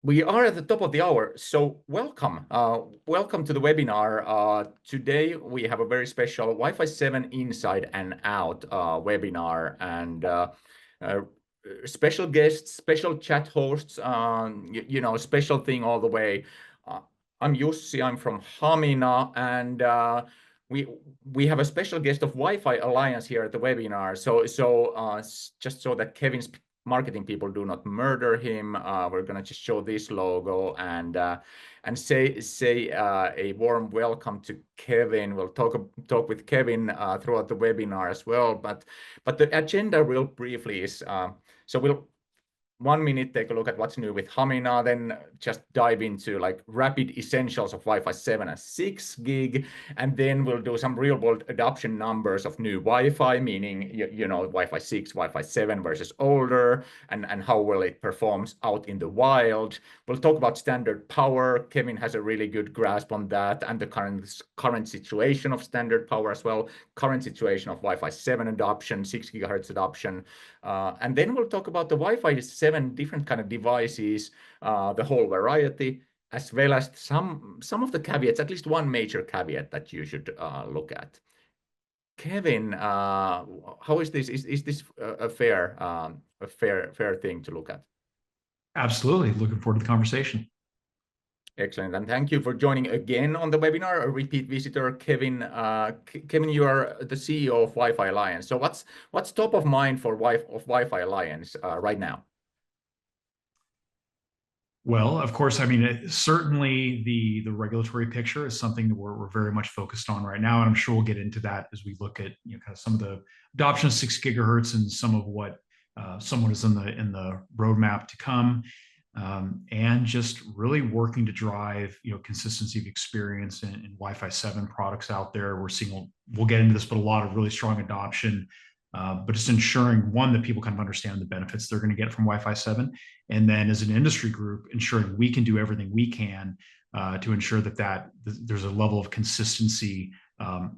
We are at the top of the hour, so welcome. Welcome to the webinar. Today we have a very special Wi-Fi 7 Inside and Out webinar, and uh, special guests, special chat hosts, special thing all the way. Uh, I'm Jussi, I'm from Hamina, and we we have a special guest of Wi-Fi Alliance here at the webinar. Just so that Kevin's marketing people do not murder him. We're gonna just show this logo and say a warm welcome to Kevin. We'll talk with Kevin throughout the webinar as well. But the agenda real briefly is so we'll 1 minute take a look at what's new with Hamina, then just dive into like rapid essentials of Wi-Fi 7 and 6 gig, and then we'll do some real world adoption numbers of new Wi-Fi, meaning Wi-Fi 6, Wi-Fi 7 versus older, and how well it performs out in the wild. We'll talk about standard power. Kevin has a really good grasp on that and the current situation of standard power as well, current situation of Wi-Fi 7 adoption, 6 gigahertz adoption. And then we'll talk about the Wi-Fi 7 different kind of devices, the whole variety, as well as some of the caveats, at least one major caveat that you should look at. Kevin, how is this? Is this a fair thing to look at? Absolutely. Looking forward to the conversation. Excellent, and thank you for joining again on the webinar. A repeat visitor, Kevin. Kevin, you are the CEO of Wi-Fi Alliance. So what's top of mind for Wi-Fi Alliance right now? Well, of course, I mean, certainly the regulatory picture is something that we're very much focused on right now, and I'm sure we'll get into that as we look at kind of some of the adoption of 6 gigahertz and some of what someone is in the roadmap to come, and just really working to drive consistency of experience in Wi-Fi 7 products out there. We're seeing we'll get into this, but a lot of really strong adoption. But just ensuring, one, that people kind of understand the benefits they're going to get from Wi-Fi 7, and then as an industry group, ensuring we can do everything we can to ensure that there's a level of consistency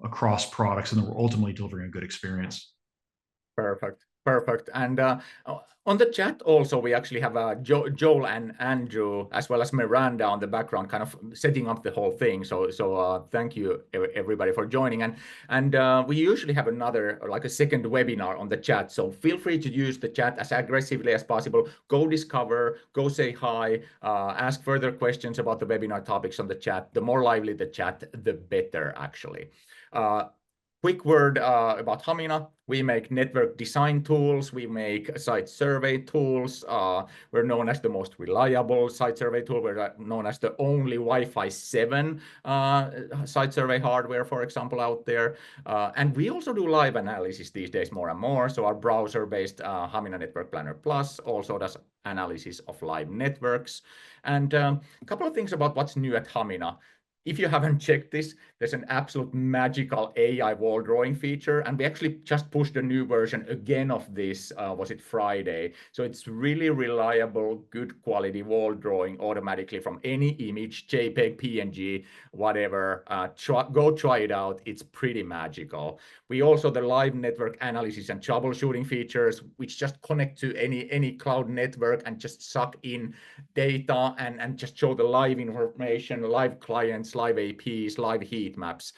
across products, and that we're ultimately delivering a good experience. Perfect. Perfect. And on the chat also, we actually have Joel and Andrew, as well as Miranda on the background, kind of setting up the whole thing. So thank you everybody for joining. And we usually have another, like a second webinar on the chat. So feel free to use the chat as aggressively as possible. Go discover, go say hi, ask further questions about the webinar topics on the chat. The more lively the chat, the better, actually. Quick word about Hamina. We make network design tools. We make site survey tools. We're known as the most reliable site survey tool. We're known as the only Wi-Fi 7 site survey hardware, for example, out there. And we also do live analysis these days more and more. So our browser-based Hamina Network Planner Plus also does analysis of live networks. And a couple of things about what's new at Hamina. If you haven't checked this, there's an absolute magical AI wall drawing feature, and we actually just pushed a new version again of this, was it Friday? So it's really reliable, good quality wall drawing automatically from any image, JPEG, PNG, whatever. Go try it out. It's pretty magical. We also the live network analysis and troubleshooting features, which just connect to any cloud network and just suck in data and just show the live information, live clients, live APs, live heat maps.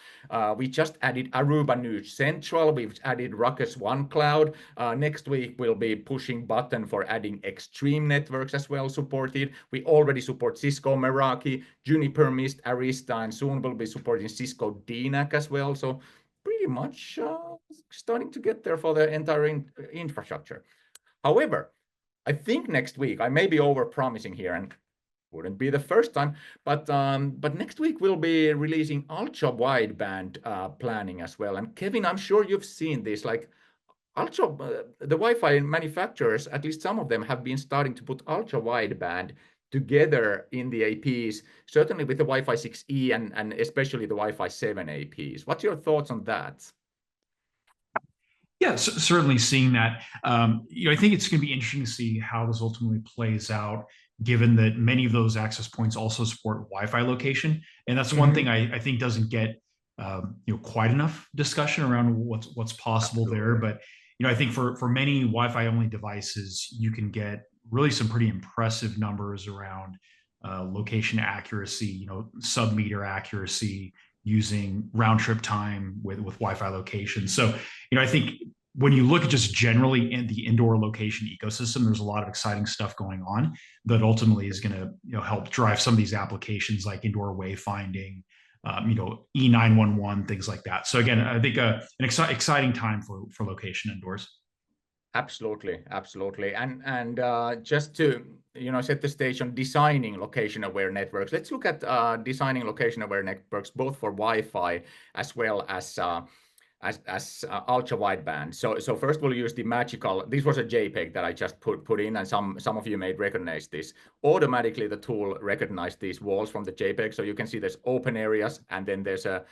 We just added Aruba News Central. We've added Ruckus One Cloud. Next week, we'll be pushing button for adding extreme networks as well supported. We already support Cisco Meraki, Juniper Mist, Arista, and soon we'll be supporting Cisco DNAC as well. So pretty much starting to get there for the entire infrastructure. However, I think next week, I may be over-promising here, and wouldn't be the first time, but next week we'll be releasing ultra-wideband planning as well. And Kevin, I'm sure you've seen this, like the Wi-Fi manufacturers, at least some of them, have been starting to put ultra-wideband together in the APs, certainly with the Wi-Fi 6E and especially the Wi-Fi 7 APs. What's your thoughts on that? Yeah, certainly seeing that. I think it's going to be interesting to see how this ultimately plays out, given that many of those access points also support Wi-Fi location, and that's one thing I think doesn't get quite enough discussion around what's possible Absolutely. there. But I think for many Wi-Fi only devices, you can get really some pretty impressive numbers around location accuracy, sub-meter accuracy, using round trip time with Wi-Fi location. So, I think when you look at just generally in the indoor location ecosystem, there's a lot of exciting stuff going on that ultimately is going to help drive some of these applications like indoor wayfinding, E911, things like that. So again, I think an exciting time for location indoors. Absolutely, absolutely. And just to set the stage on designing location-aware networks, let's look at designing location-aware networks both for Wi-Fi as well as ultra wideband. So first we'll use the magical. This was a JPEG that I just put in, and some of you may recognize this. Automatically, the tool recognized these walls from the JPEG, so you can see there's open areas and then there's a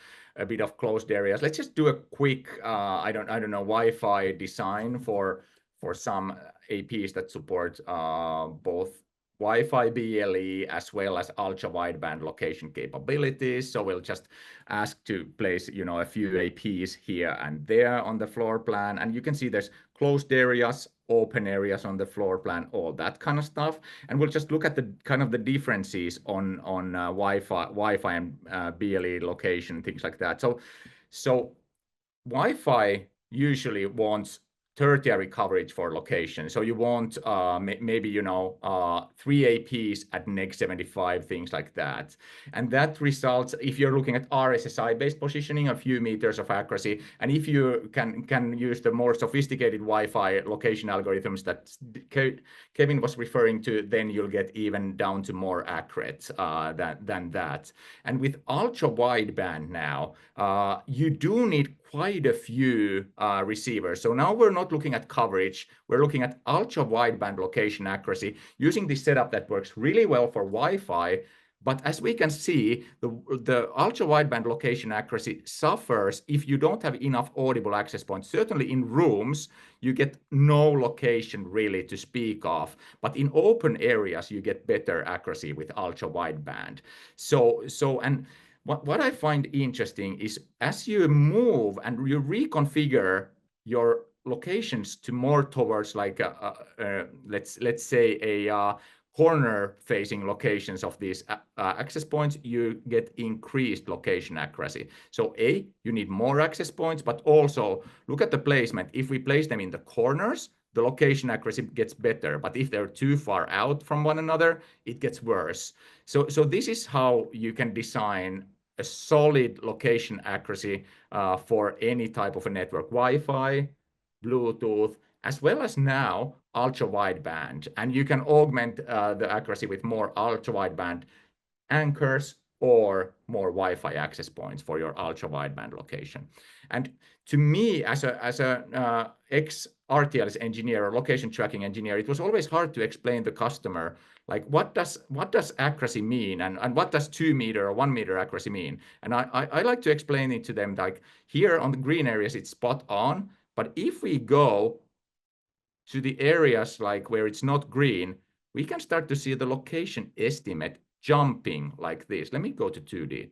bit of closed areas. Let's just do a quick I don't know Wi-Fi design for some APs that support both Wi-Fi BLE as well as ultra wideband location capabilities. So we'll just ask to place, a few APs here and there on the floor plan, and you can see there's closed areas, open areas on the floor plan, all that kind of stuff. And we'll just look at the kind of the differences on Wi-Fi and BLE location, things like that. So Wi-Fi usually wants tertiary coverage for location. So you want maybe 3 APs at neg 75, things like that. And that results, if you're looking at RSSI based positioning, a few meters of accuracy. And if you can use the more sophisticated Wi-Fi location algorithms that Kevin was referring to, then you'll get even down to more accurate than that. And with ultra wideband now, you do need quite a few receivers. So now we're not looking at coverage, we're looking at ultra wideband location accuracy using this setup that works really well for Wi-Fi. But as we can see, the ultra wideband location accuracy suffers if you don't have enough audible access points. Certainly in rooms, you get no location really to speak of, but in open areas, you get better accuracy with ultra wideband. And what I find interesting is as you move and you reconfigure your locations to more towards like let's say a corner facing locations of these access points, you get increased location accuracy. So you need more access points, but also look at the placement. If we place them in the corners, the location accuracy gets better, but if they're too far out from one another, it gets worse. So this is how you can design a solid location accuracy for any type of a network, Wi-Fi, Bluetooth, as well as now ultra wideband. And you can augment the accuracy with more ultra wideband anchors or more Wi-Fi access points for your ultra wideband location. And to me, as a ex RTLS engineer or location tracking engineer, it was always hard to explain to the customer, like what does accuracy mean, and what does 2 meter or 1 meter accuracy mean? And I like to explain it to them like, here on the green areas it's spot on, but if we go to the areas like where it's not green, we can start to see the location estimate jumping like this. Let me go to 2D.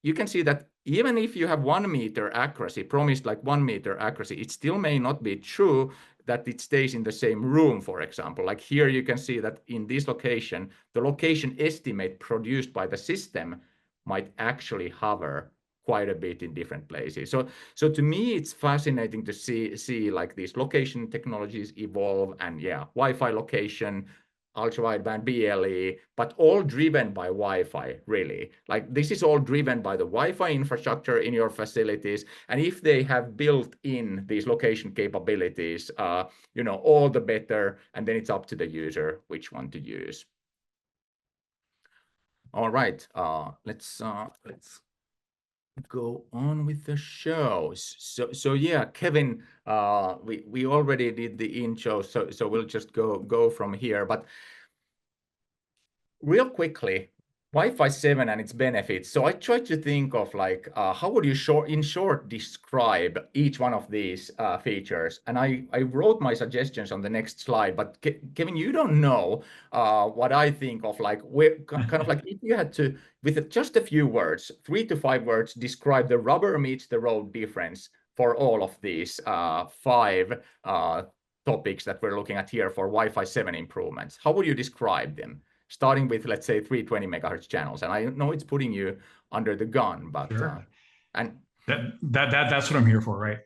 You can see that even if you have 1 meter accuracy, promised like 1 meter accuracy, it still may not be true that it stays in the same room, for example. Like here you can see that in this location, the location estimate produced by the system might actually hover quite a bit in different places. So to me, it's fascinating to see like these location technologies evolve, and yeah, Wi-Fi location, ultra wideband BLE, but all driven by Wi-Fi, really. Like this is all driven by the Wi-Fi infrastructure in your facilities. And if they have built in these location capabilities, all the better. And then it's up to the user which one to use. All right, let's go on with the show. So yeah, Kevin, we already did the intro, so we'll just go from here. But real quickly, Wi-Fi 7 and its benefits. So I tried to think of like, how would you in short describe each one of these features? And I wrote my suggestions on the next slide, but Kevin, you don't know what I think of like, kind of like if you had to, with just a few words, 3 to 5 words, describe the rubber meets the road difference for all of these 5 topics that we're looking at here for Wi-Fi 7 improvements. How would you describe them? starting with, let's say, 320 megahertz channels. And I know it's putting you under the gun, but Sure. and That's what I'm here for, right?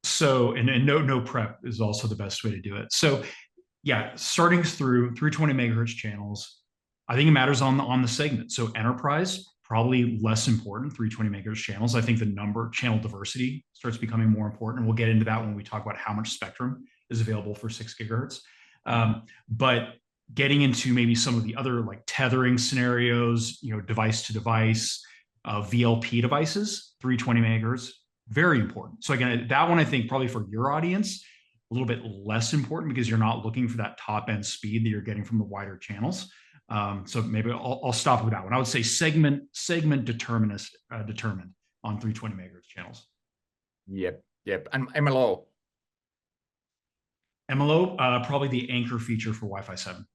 So and no prep is also the best way to do it. So yeah, starting through 320 megahertz channels, I think it matters on the segment. So enterprise, probably less important, 320 megahertz channels. I think the channel diversity starts becoming more important. And we'll get into that when we talk about how much spectrum is available for 6 gigahertz. But getting into maybe some of the other like tethering scenarios, device to device, VLP devices, 320 megahertz, very important. So again, that one I think probably for your audience, a little bit less important because you're not looking for that top end speed that you're getting from the wider channels. So maybe I'll stop with that one. I would say segment determined on 320 megahertz channels. Yep. And MLO. MLO, probably the anchor feature for Wi-Fi 7.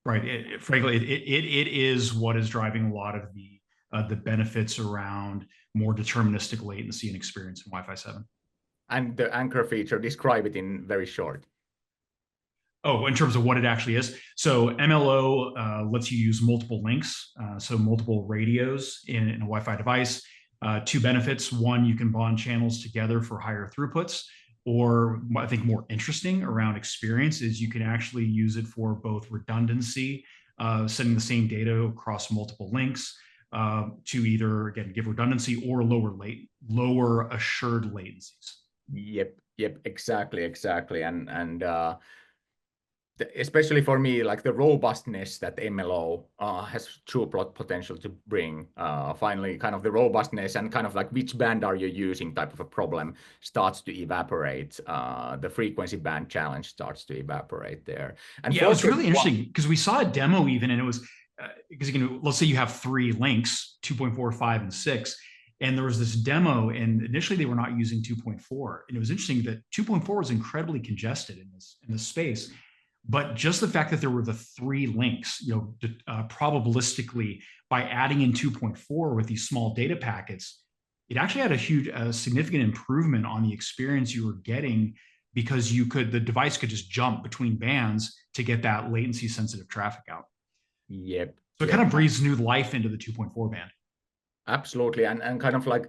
Right. Frankly, it is what is driving a lot of the benefits around more deterministic latency and experience in Wi-Fi 7. And the anchor feature, describe it in very short. Oh, in terms of what it actually is. So MLO lets you use multiple links, so multiple radios in a Wi-Fi device. Two benefits. One, you can bond channels together for higher throughputs. Or I think more interesting around experience is you can actually use it for both redundancy, sending the same data across multiple links to either, again, give redundancy or lower assured latencies. Yep, exactly. And especially for me, like the robustness that MLO has true potential to bring. Finally, kind of the robustness and kind of like which band are you using type of a problem starts to evaporate. The frequency band challenge starts to evaporate there. And yeah, it was really interesting because we saw a demo even, and it was because let's say you have 3 links, 2.4, 5, and 6. And there was this demo, and initially they were not using 2.4. And it was interesting that 2.4 was incredibly congested in this space. But just the fact that there were the 3 links, probabilistically by adding in 2.4 with these small data packets, it actually had a significant improvement on the experience you were getting because the device could just jump between bands to get that latency sensitive traffic out. Yep. So it kind of breathes new life into the 2.4 band. Absolutely, and kind of like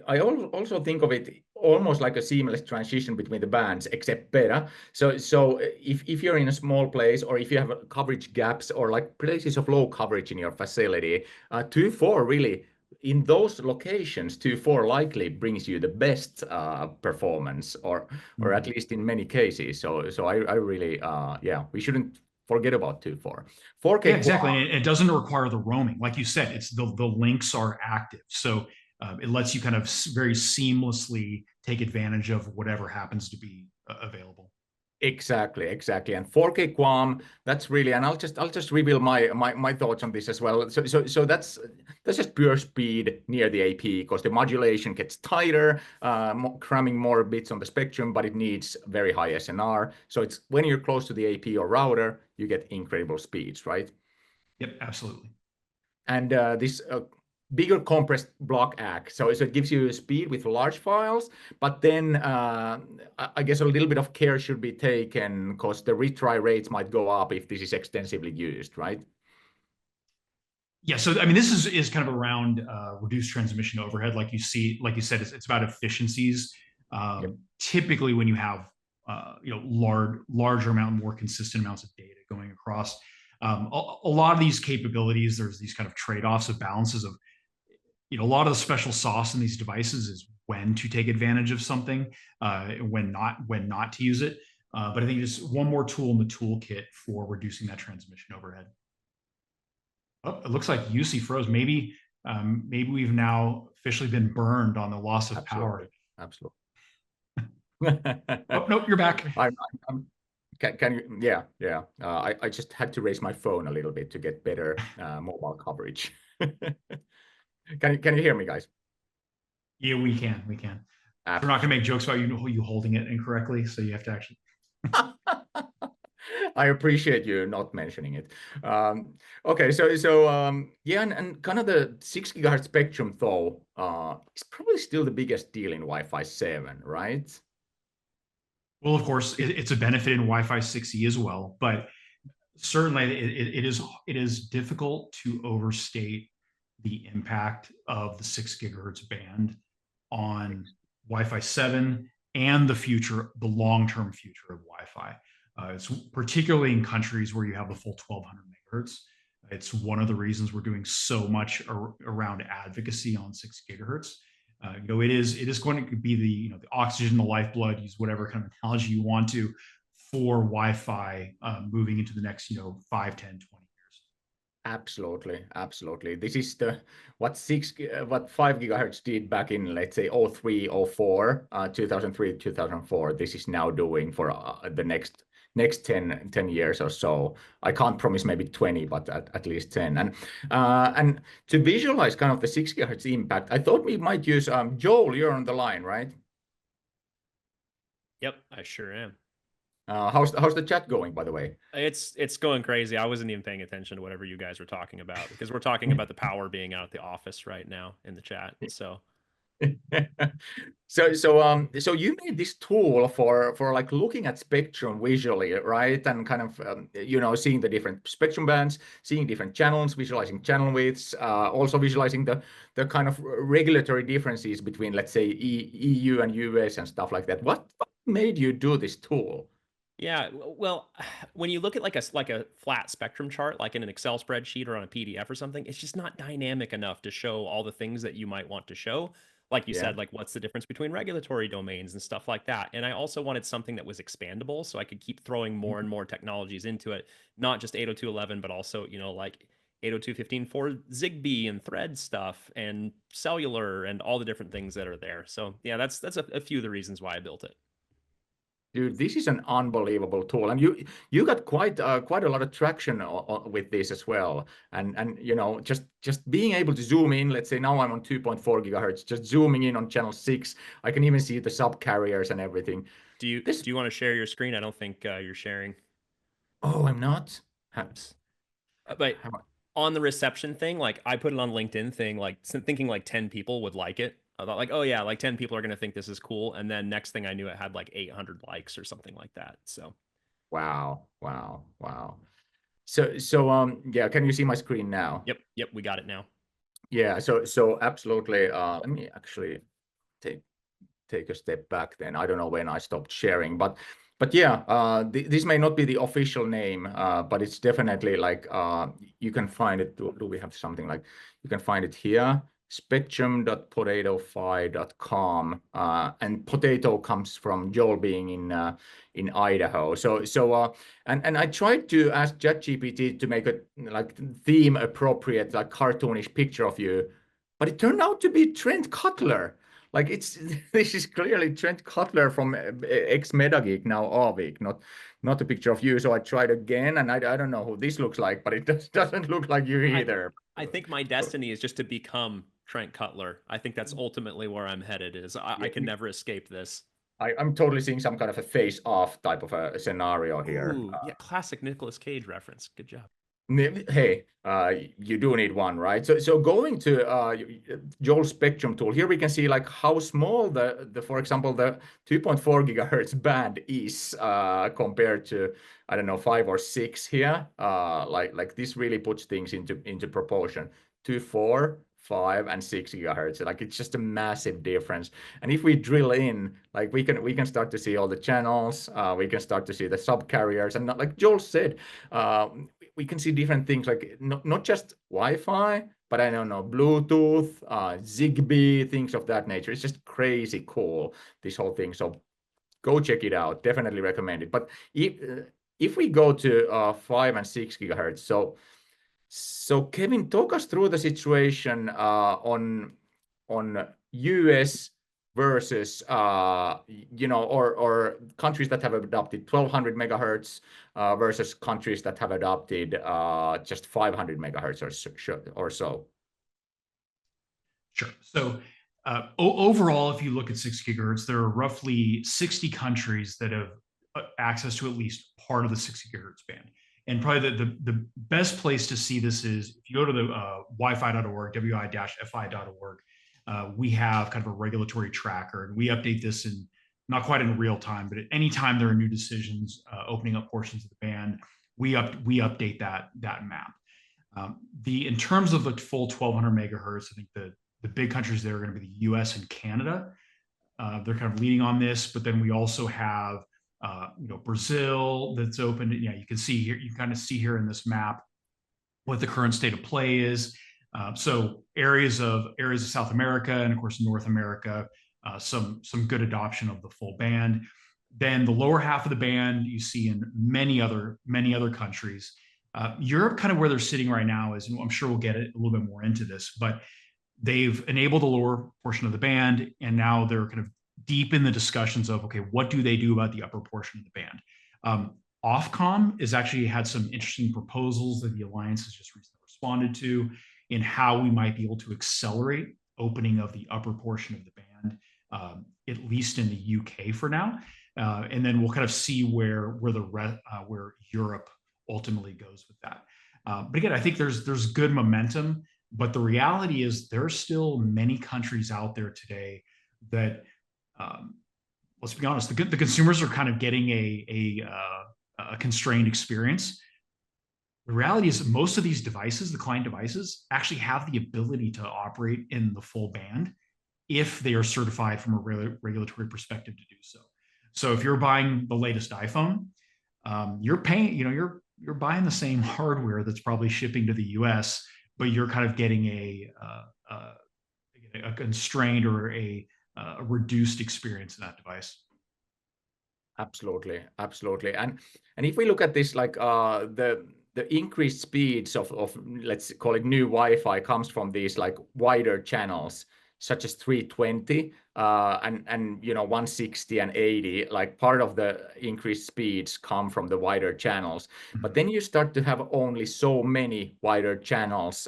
I also think of it almost like a seamless transition between the bands, except better. So if you're in a small place or if you have coverage gaps or like places of low coverage in your facility, 2.4 really in those locations 2.4 likely brings you the best performance, or at least in many cases. So I really we shouldn't forget about 2.4. 4K. Yeah, exactly. And it doesn't require the roaming. Like you said, it's the links are active. So it lets you kind of very seamlessly take advantage of whatever happens to be available. Exactly. And 4K QAM, that's really, and I'll just reveal my thoughts on this as well. So that's just pure speed near the AP because the modulation gets tighter, cramming more bits on the spectrum, but it needs very high SNR. So it's when you're close to the AP or router, you get incredible speeds, right? Yep, absolutely. And this bigger compressed block ACK. So it gives you speed with large files, but then I guess a little bit of care should be taken because the retry rates might go up if this is extensively used, right? Yeah, so I mean, this is kind of around reduced transmission overhead, like you said, it's about efficiencies. Yep. Typically, when you have larger amount, more consistent amounts of data going across, a lot of these capabilities, there's these kind of trade-offs of balances of, a lot of the special sauce in these devices is when to take advantage of something, when not to use it. But I think just one more tool in the toolkit for reducing that transmission overhead. Oh, it looks like Jussi froze. Maybe we've now officially been burned on the loss of power. Absolutely. Oh, nope, you're back. Can you? Yeah. I just had to raise my phone a little bit to get better mobile coverage. Can you hear me, guys? Yeah, we can. We're not gonna make jokes about you holding it incorrectly, so you have to actually. I appreciate you not mentioning it. Okay, so yeah, and kind of the 6 gigahertz spectrum though is probably still the biggest deal in Wi-Fi 7, right? Well, of course, it's a benefit in Wi-Fi 6E as well, but Certainly, it is difficult to overstate the impact of the 6 gigahertz band on Wi-Fi 7 and the future, the long-term future of Wi-Fi. It's particularly in countries where you have the full 1200 megahertz. It's one of the reasons we're doing so much around advocacy on 6 gigahertz. It is going to be the oxygen, the lifeblood, use whatever kind of analogy you want to, for Wi-Fi moving into the next 5, 10, 20 years. Absolutely, absolutely. This is the what 5 gigahertz did back in, let's say, 03, 04, 2003, 2004. This is now doing for the next 10 years or so. I can't promise maybe 20, but at least 10. And to visualize kind of the 6 gigahertz impact, I thought we might use Joel. You're on the line, right? Yep, I sure am. How's the chat going, by the way? It's going crazy. I wasn't even paying attention to whatever you guys were talking about because we're talking about the power being out at the office right now in the chat. So so you made this tool for like looking at spectrum visually, right? And kind of seeing the different spectrum bands, seeing different channels, visualizing channel widths, also visualizing the kind of regulatory differences between, let's say, EU and US and stuff like that. What made you do this tool? yeah, well, when you look at like a flat spectrum chart, like in an Excel spreadsheet or on a PDF or something, it's just not dynamic enough to show all the things that you might want to show. Like you Yeah. said, like what's the difference between regulatory domains and stuff like that. And I also wanted something that was expandable so I could keep throwing more and more technologies into it, not just 802.11, but also, like 802.15 for Zigbee and Thread stuff and cellular and all the different things that are there. So yeah, that's a few of the reasons why I built it. Dude, this is an unbelievable tool, and you got quite a lot of traction with this as well. And just being able to zoom in. Let's say now I'm on 2.4 gigahertz. Just zooming in on channel 6, I can even see the sub carriers and everything. Do you This. do you want to share your screen? I don't think you're sharing. Oh, I'm not. Oops. But How- on the reception thing, like I put it on LinkedIn thing, like thinking like 10 people would like it. I thought like, oh yeah, like 10 people are gonna think this is cool. And then next thing I knew, it had like 800 likes or something like that. So Wow, wow, wow. So yeah, can you see my screen now? yep, we got it now. Yeah. So absolutely. Let me actually take take a step back then. I don't know when I stopped sharing, but yeah, this may not be the official name, but it's definitely like you can find it. Do we have something like you can find it here? Spectrum.potatofy.com, and potato comes from Joel being in Idaho. And I tried to ask ChatGPT to make a like theme appropriate, like cartoonish picture of you, but it turned out to be Trent Cutler. Like it's this is clearly Trent Cutler from ex MetaGeek, now Avik, not a picture of you. So I tried again, and I don't know who this looks like, but it doesn't look like you I either. I think my destiny is just to become Trent Cutler. I think that's ultimately where I'm headed. Is I Yeah, can never escape this. I'm totally seeing some kind of a face-off type of a scenario here. Ooh, yeah, classic Nicolas Cage reference. Good job. Hey, you do need one, right? So going to Joel's Spectrum tool, here we can see like how small the for example the 2.4 gigahertz band is compared to, I don't know, 5 or 6 here. Like this really puts things into proportion. 2, 4, 5, and 6 gigahertz. Like it's just a massive difference. And if we drill in, like we can start to see all the channels. We can start to see the sub carriers, and like Joel said. We can see different things like not just Wi-Fi, but I don't know, Bluetooth, Zigbee, things of that nature. It's just crazy cool, this whole thing. So go check it out. Definitely recommend it. But if we go to 5 and 6 gigahertz, so Kevin, talk us through the situation on US versus or countries that have adopted 1200 megahertz versus countries that have adopted just 500 megahertz or so. Sure. So overall, if you look at 6 gigahertz, there are roughly 60 countries that have access to at least part of the 6 gigahertz band. And probably the best place to see this is if you go to the wi-fi.org, wi-fi.org, we have kind of a regulatory tracker, and we update this in not quite in real time, but at any time there are new decisions opening up portions of the band, we update that map. In terms of the full 1200 megahertz, I think the big countries there are going to be the US and Canada. They're kind of leading on this, but then we also have Brazil that's open. Yeah, you can see here, you kind of see here in this map what the current state of play is. So areas of South America and of course North America, some good adoption of the full band. Then the lower half of the band you see in many other countries. Europe, kind of where they're sitting right now, is, I'm sure we'll get a little bit more into this, but they've enabled the lower portion of the band, and now they're kind of deep in the discussions of, okay, what do they do about the upper portion of the band? Ofcom has actually had some interesting proposals that the Alliance has just recently responded to in how we might be able to accelerate opening of the upper portion of the band, at least in the UK for now. And then we'll kind of see where Europe ultimately goes with that. But again, I think there's good momentum, but the reality is there are still many countries out there today that, let's be honest, the consumers are kind of getting a constrained experience. The reality is that most of these devices, the client devices, actually have the ability to operate in the full band if they are certified from a regulatory perspective to do so. So if you're buying the latest iPhone, you're paying, you're buying the same hardware that's probably shipping to the US, but you're kind of getting a constrained or a reduced experience in that device. Absolutely, absolutely. And if we look at this, like the increased speeds of let's call it new Wi-Fi comes from these like wider channels, such as 320 and 160 and 80. Like part of the increased speeds come from the wider channels. But then you start to have only so many wider channels,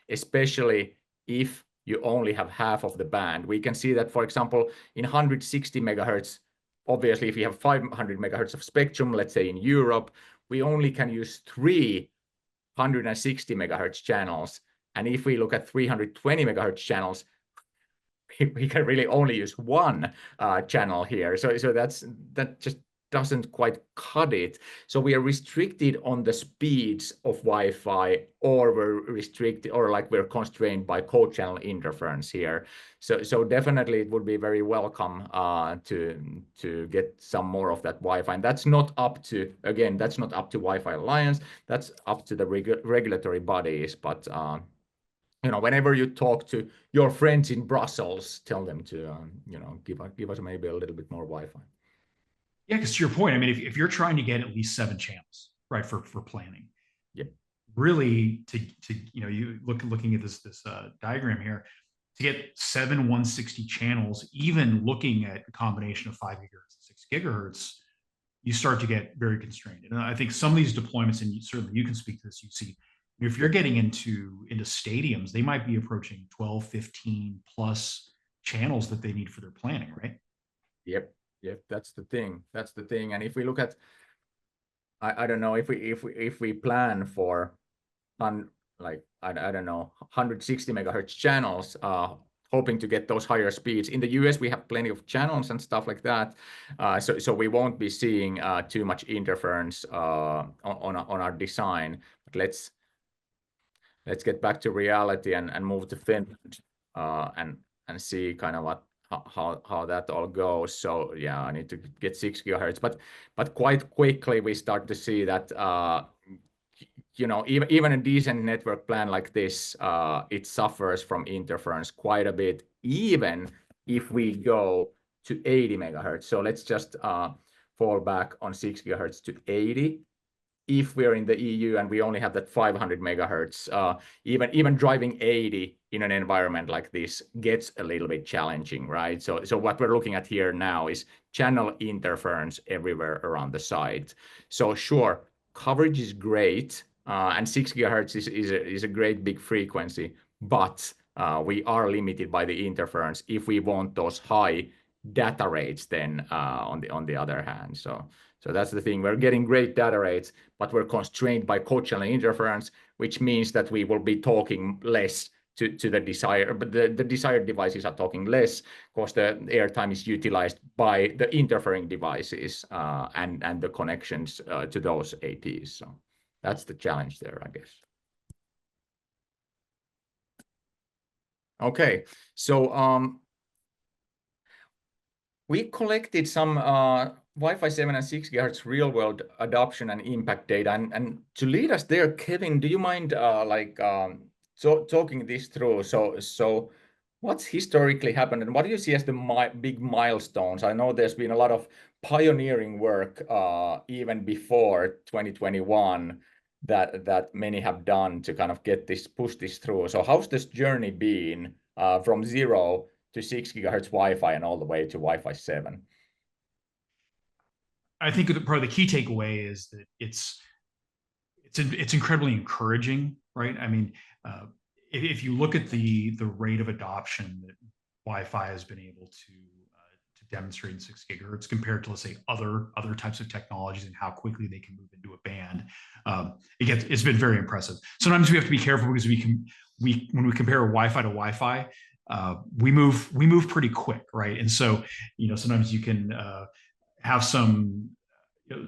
especially if you only have half of the band. We can see that, for example, in 160 megahertz, obviously, if you have 500 megahertz of spectrum, let's say in Europe, we only can use 3 160 megahertz channels. And if we look at 320 megahertz channels, we can really only use one channel here. So that just doesn't quite cut it. So we are restricted on the speeds of Wi-Fi, or we're restricted, or like we're constrained by co-channel interference here. So definitely it would be very welcome to get some more of that Wi-Fi. And that's not up to, again, that's not up to Wi-Fi Alliance. That's up to the regulatory bodies. But whenever you talk to your friends in Brussels, tell them to give us maybe a little bit more Wi-Fi. Yeah, because to your point, I mean, if you're trying to get at least 7 channels, right, for planning, yeah, really you looking at this diagram here, to get 7 160 channels, even looking at a combination of 5 gigahertz and 6 gigahertz, you start to get very constrained. And I think some of these deployments, and certainly you can speak to this, you see, if you're getting into stadiums, they might be approaching 12, 15 plus channels that they need for their planning, right? Yep, that's the thing. That's the thing. And if we look at, I don't know, if we plan for like I don't know, 160 megahertz channels, hoping to get those higher speeds. In the US, we have plenty of channels and stuff like that, so we won't be seeing too much interference on our design. But let's get back to reality and move to Finland and see kind of how that all goes. So yeah, I need to get 6 gigahertz, but quite quickly we start to see that even a decent network plan like this, it suffers from interference quite a bit, even if we go to 80 megahertz. So let's just fall back on 6 gigahertz to 80. If we're in the EU and we only have that 500 megahertz, even driving 80 in an environment like this gets a little bit challenging, right? So what we're looking at here now is channel interference everywhere around the site. So sure, coverage is great, and 6 gigahertz is a great big frequency, but we are limited by the interference if we want those high data rates then on the other hand. So that's the thing. We're getting great data rates, but we're constrained by co-channel interference, which means that we will be talking less to the desired, but the desired devices are talking less because the airtime is utilized by the interfering devices and the connections to those APs. So that's the challenge there, I guess. Okay, so we collected some Wi-Fi 7 and 6 GHz real-world adoption and impact data, and to lead us there, Kevin, do you mind talking this through? So what's historically happened, and what do you see as the big milestones? I know there's been a lot of pioneering work even before 2021 that many have done to kind of push this through. So how's this journey been from 0 to 6 GHz Wi-Fi and all the way to Wi-Fi 7? I think probably the key takeaway is that it's incredibly encouraging, right? I mean, if you look at the rate of adoption that Wi-Fi has been able to demonstrate in 6 gigahertz compared to, let's say, other types of technologies and how quickly they can move into a band, it's been very impressive. Sometimes we have to be careful because when we compare Wi-Fi to Wi-Fi, we move pretty quick, right? And so, sometimes you can have some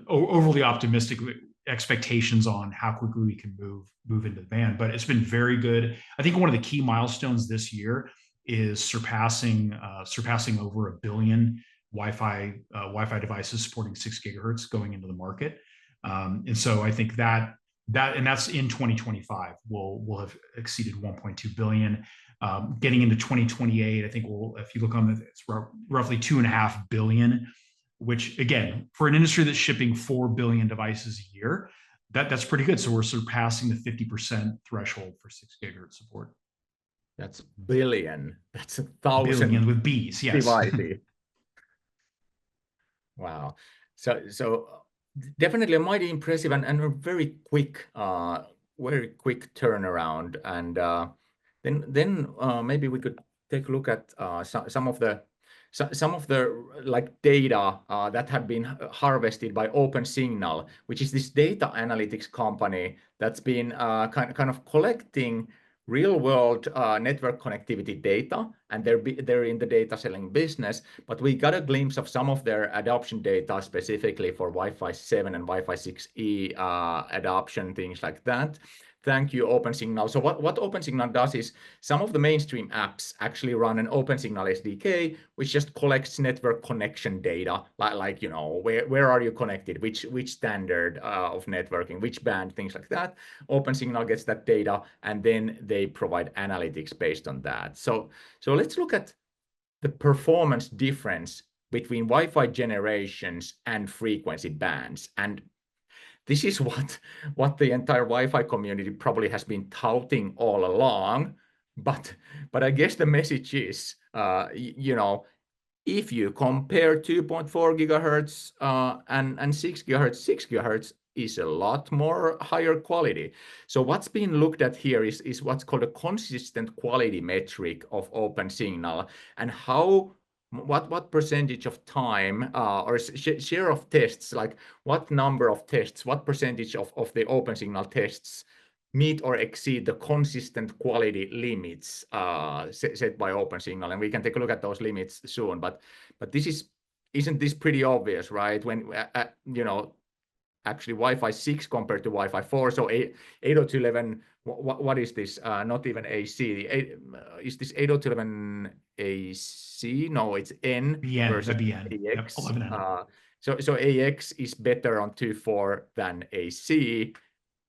overly optimistic expectations on how quickly we can move into the band, but it's been very good. I think one of the key milestones this year is surpassing over 1 billion Wi-Fi devices supporting 6 gigahertz going into the market, and so I think that's in 2025 we'll have exceeded 1.2 billion. Getting into 2028, I think if you look on it's roughly 2.5 billion, which again, for an industry that's shipping 4 billion devices a year, that's pretty good. So we're surpassing the 50% threshold for 6 gigahertz support. That's billion. That's 1,000 billion with B's, yes. Devices. Wow. So definitely a mighty impressive and a very quick turnaround. And then maybe we could take a look at some of the like data that had been harvested by OpenSignal, which is this data analytics company that's been kind of collecting real-world network connectivity data, and they're in the data selling business. But we got a glimpse of some of their adoption data specifically for Wi-Fi 7 and Wi-Fi 6E adoption, things like that. Thank you, OpenSignal. So what OpenSignal does is some of the mainstream apps actually run an OpenSignal SDK, which just collects network connection data, like where are you connected, which standard of networking, which band, things like that. OpenSignal gets that data, and then they provide analytics based on that. So let's look at the performance difference between Wi-Fi generations and frequency bands. And this is what the entire Wi-Fi community probably has been touting all along, but I guess the message is, if you compare 2.4 gigahertz and 6 gigahertz is a lot more higher quality. So what's being looked at here is what's called a consistent quality metric of OpenSignal, and what percentage of time or share of tests, like what number of tests, what percentage of the OpenSignal tests meet or exceed the consistent quality limits set by OpenSignal. And we can take a look at those limits soon. But isn't this pretty obvious, right? When actually Wi-Fi 6 compared to Wi-Fi 4. So 802.11, what is this? Not even AC. Is this 802.11 AC? No, it's N BN, versus BN. AX. Yep, so AX is better on 2.4 than AC.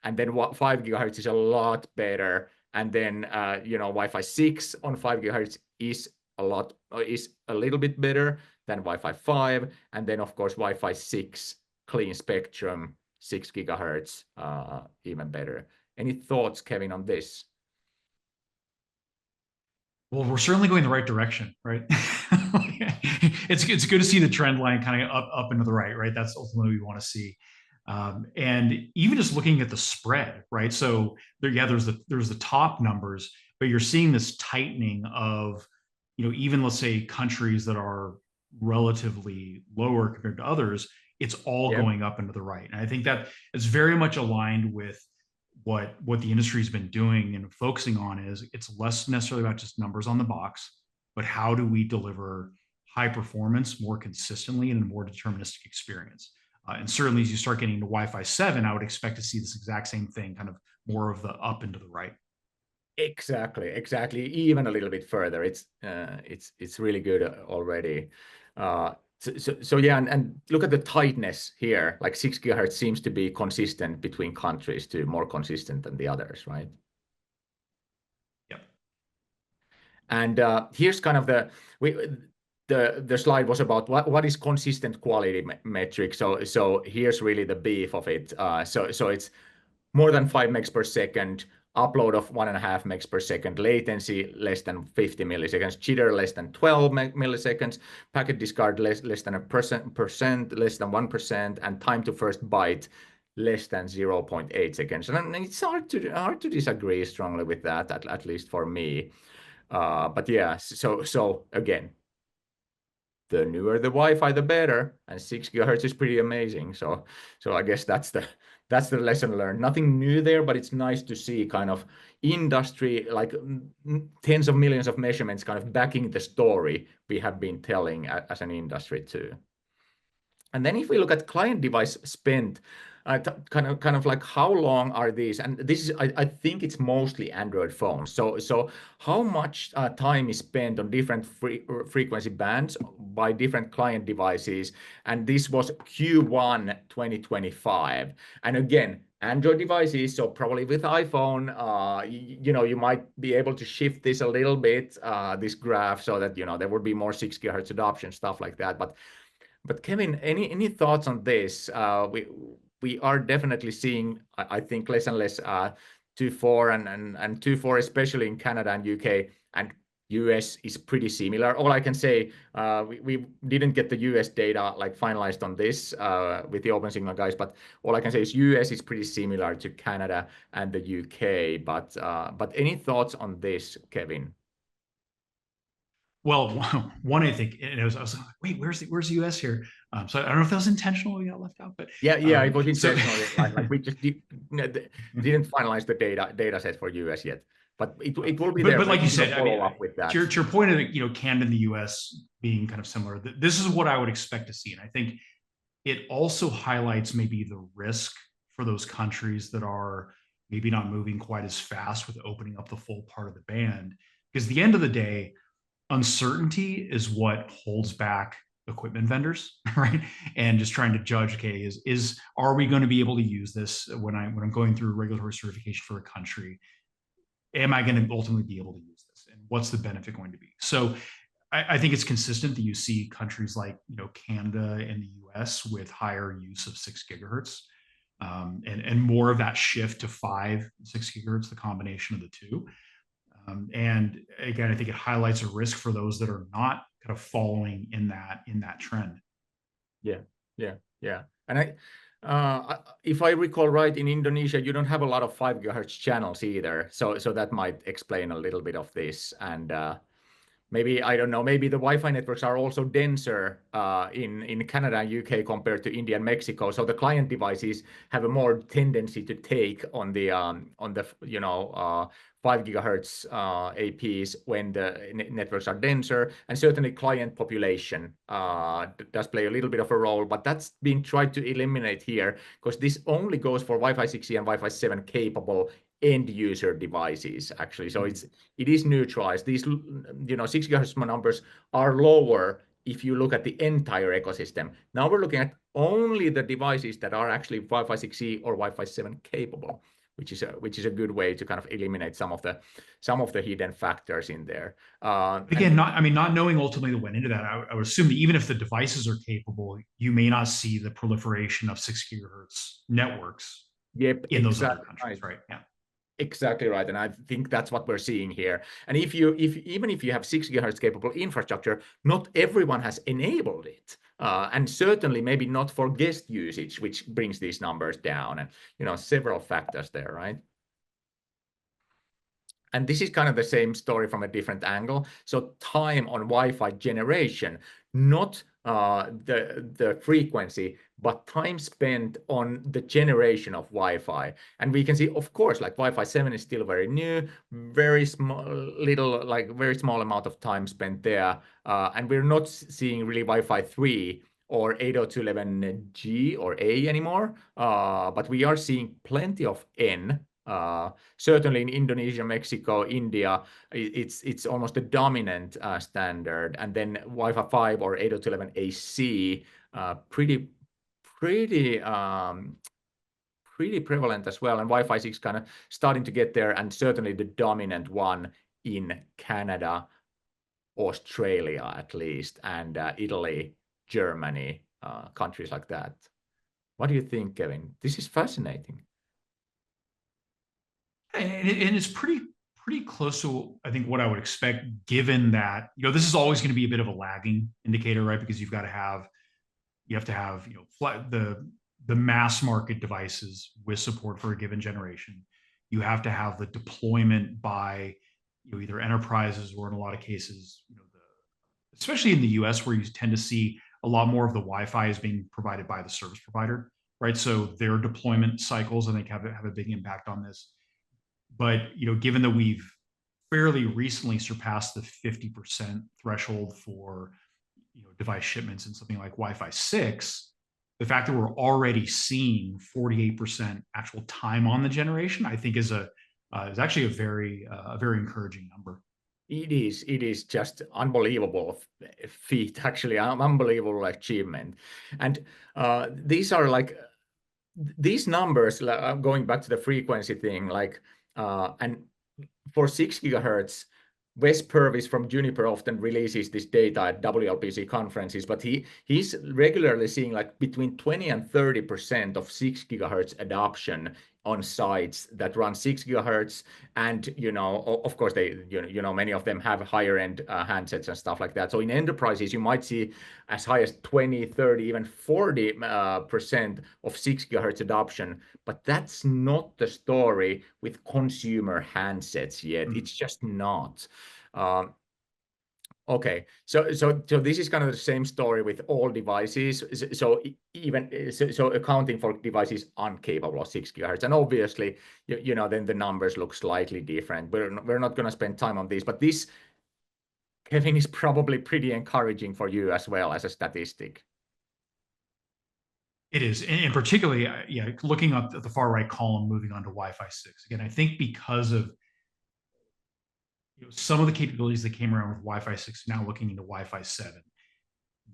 And then 5 gigahertz is a lot better. And then Wi-Fi 6 on 5 gigahertz is a little bit better than Wi-Fi 5. And then of course Wi-Fi 6 clean spectrum, 6 gigahertz, even better. Any thoughts, Kevin, on this? Well, we're certainly going the right direction, right? It's good to see the trend line kind of up and to the right? That's ultimately what we want to see. And even just looking at the spread, right? So there's the top numbers, but you're seeing this tightening of, even let's say countries that are relatively lower compared to others, it's all going up and to the right. And I think that it's very much aligned with what the industry's been doing and focusing on is it's less necessarily about just numbers on the box, but how do we deliver high performance more consistently and a more deterministic experience. And certainly as you start getting into Wi-Fi 7, I would expect to see this exact same thing, kind of more of the up and to the right. Exactly. Even a little bit further. It's really good already. So yeah, and look at the tightness here. Like 6 gigahertz seems to be consistent between countries too, more consistent than the others, right? Yep. And here's kind of the slide was about what is consistent quality metric. So here's really the beef of it. So it's more than 5 megs per second, upload of 1.5 megs per second, latency less than 50 milliseconds, jitter less than 12 milliseconds, packet discard less than a percent, less than 1%, and time to first byte less than 0.8 seconds. And it's hard to disagree strongly with that, at least for me. But yeah, so again, the newer the Wi-Fi, the better, and 6 gigahertz is pretty amazing. So I guess that's the lesson learned. Nothing new there, but it's nice to see kind of industry, like tens of millions of measurements, kind of backing the story we have been telling as an industry too. And then if we look at client device spend, kind of like how long are these? And this is, I think it's mostly Android phones. So how much time is spent on different frequency bands by different client devices? And this was Q1 2025. And again, Android devices, so probably with iPhone, you might be able to shift this a little bit, this graph, so that there would be more 6 gigahertz adoption, stuff like that. But Kevin, any thoughts on this? We are definitely seeing, I think, less and less 2.4 and 2.4, especially in Canada and UK, and US is pretty similar. All I can say, we didn't get the US data like finalized on this with the OpenSignal guys, but all I can say is US is pretty similar to Canada and the UK. But any thoughts on this, Kevin? Well, one, I think, and I was like, wait, where's the US here? So I don't know if that was intentional, we got left out, but yeah, it was intentional. Like we just didn't finalize the data set for US yet, but it will be there. But like you said, follow up with that. To your point of Canada and the US being kind of similar, this is what I would expect to see, and I think it also highlights maybe the risk for those countries that are maybe not moving quite as fast with opening up the full part of the band, because at the end of the day, uncertainty is what holds back equipment vendors, right? And just trying to judge, okay, are we going to be able to use this when I'm going through regulatory certification for a country? Am I going to ultimately be able to use this? And what's the benefit going to be? So I think it's consistent that you see countries like Canada and the US with higher use of 6 gigahertz, and more of that shift to 6 gigahertz, the combination of the two. And again, I think it highlights a risk for those that are not kind of following in that trend. Yeah. And if I recall right, in Indonesia, you don't have a lot of 5 gigahertz channels either. So that might explain a little bit of this. And maybe, I don't know, maybe the Wi-Fi networks are also denser in Canada and UK compared to India and Mexico. So the client devices have a more tendency to take on the 5 gigahertz APs when the networks are denser, and certainly client population does play a little bit of a role, but that's being tried to eliminate here because this only goes for Wi-Fi 6E and Wi-Fi 7 capable end user devices actually. So it is neutralized. These 6 gigahertz numbers are lower if you look at the entire ecosystem. Now we're looking at only the devices that are actually Wi-Fi 6E or Wi-Fi 7 capable, which is a good way to kind of eliminate some of the hidden factors in there. Again, not knowing ultimately what went into that, I would assume that even if the devices are capable, you may not see the proliferation of 6 gigahertz networks in those other countries, right? Yeah. Exactly right, and I think that's what we're seeing here. And even if you have 6 gigahertz capable infrastructure, not everyone has enabled it, and certainly maybe not for guest usage, which brings these numbers down. And several factors there, right? And this is kind of the same story from a different angle. So time on Wi-Fi generation, not the frequency, but time spent on the generation of Wi-Fi. And we can see, of course, like Wi-Fi 7 is still very new, very small, very small amount of time spent there. And we're not seeing really Wi-Fi 3 or 802.11g or A anymore, but we are seeing plenty of N. Certainly in Indonesia, Mexico, India, it's almost a dominant standard. And then Wi-Fi 5 or 802.11ac, pretty pretty prevalent as well. And Wi-Fi 6 kind of starting to get there, and certainly the dominant one in Canada, Australia at least, and Italy, Germany, countries like that. What do you think, Kevin? This is fascinating. And it's pretty close to, I think, what I would expect, given that, this is always going to be a bit of a lagging indicator, right? Because you have to have the mass market devices with support for a given generation. You have to have the deployment by either enterprises, or in a lot of cases, especially in the US, where you tend to see a lot more of the Wi-Fi is being provided by the service provider, right? So their deployment cycles, I think, have a big impact on this. But given that we've fairly recently surpassed the 50% threshold for device shipments in something like Wi-Fi 6, the fact that we're already seeing 48% actual time on the generation, I think is actually a very encouraging number. It is just unbelievable feat, actually, unbelievable achievement. And these are these numbers, going back to the frequency thing, and for 6 gigahertz, Wes Purvis from Juniper often releases this data at WLPC conferences, but he's regularly seeing between 20 and 30% of 6 gigahertz adoption on sites that run 6 gigahertz. And of course, they many of them have higher end handsets and stuff like that. So in enterprises, you might see as high as 20, 30, even 40% of 6 gigahertz adoption. But that's not the story with consumer handsets yet. It's just not. Okay, so this is kind of the same story with all devices. So accounting for devices incapable of 6 gigahertz, and obviously, then the numbers look slightly different. We're not going to spend time on this, but this, Kevin, is probably pretty encouraging for you as well as a statistic. It is, and particularly, looking up at the far right column, moving on to Wi-Fi 6. Again, I think because of some of the capabilities that came around with Wi-Fi 6, now looking into Wi-Fi 7,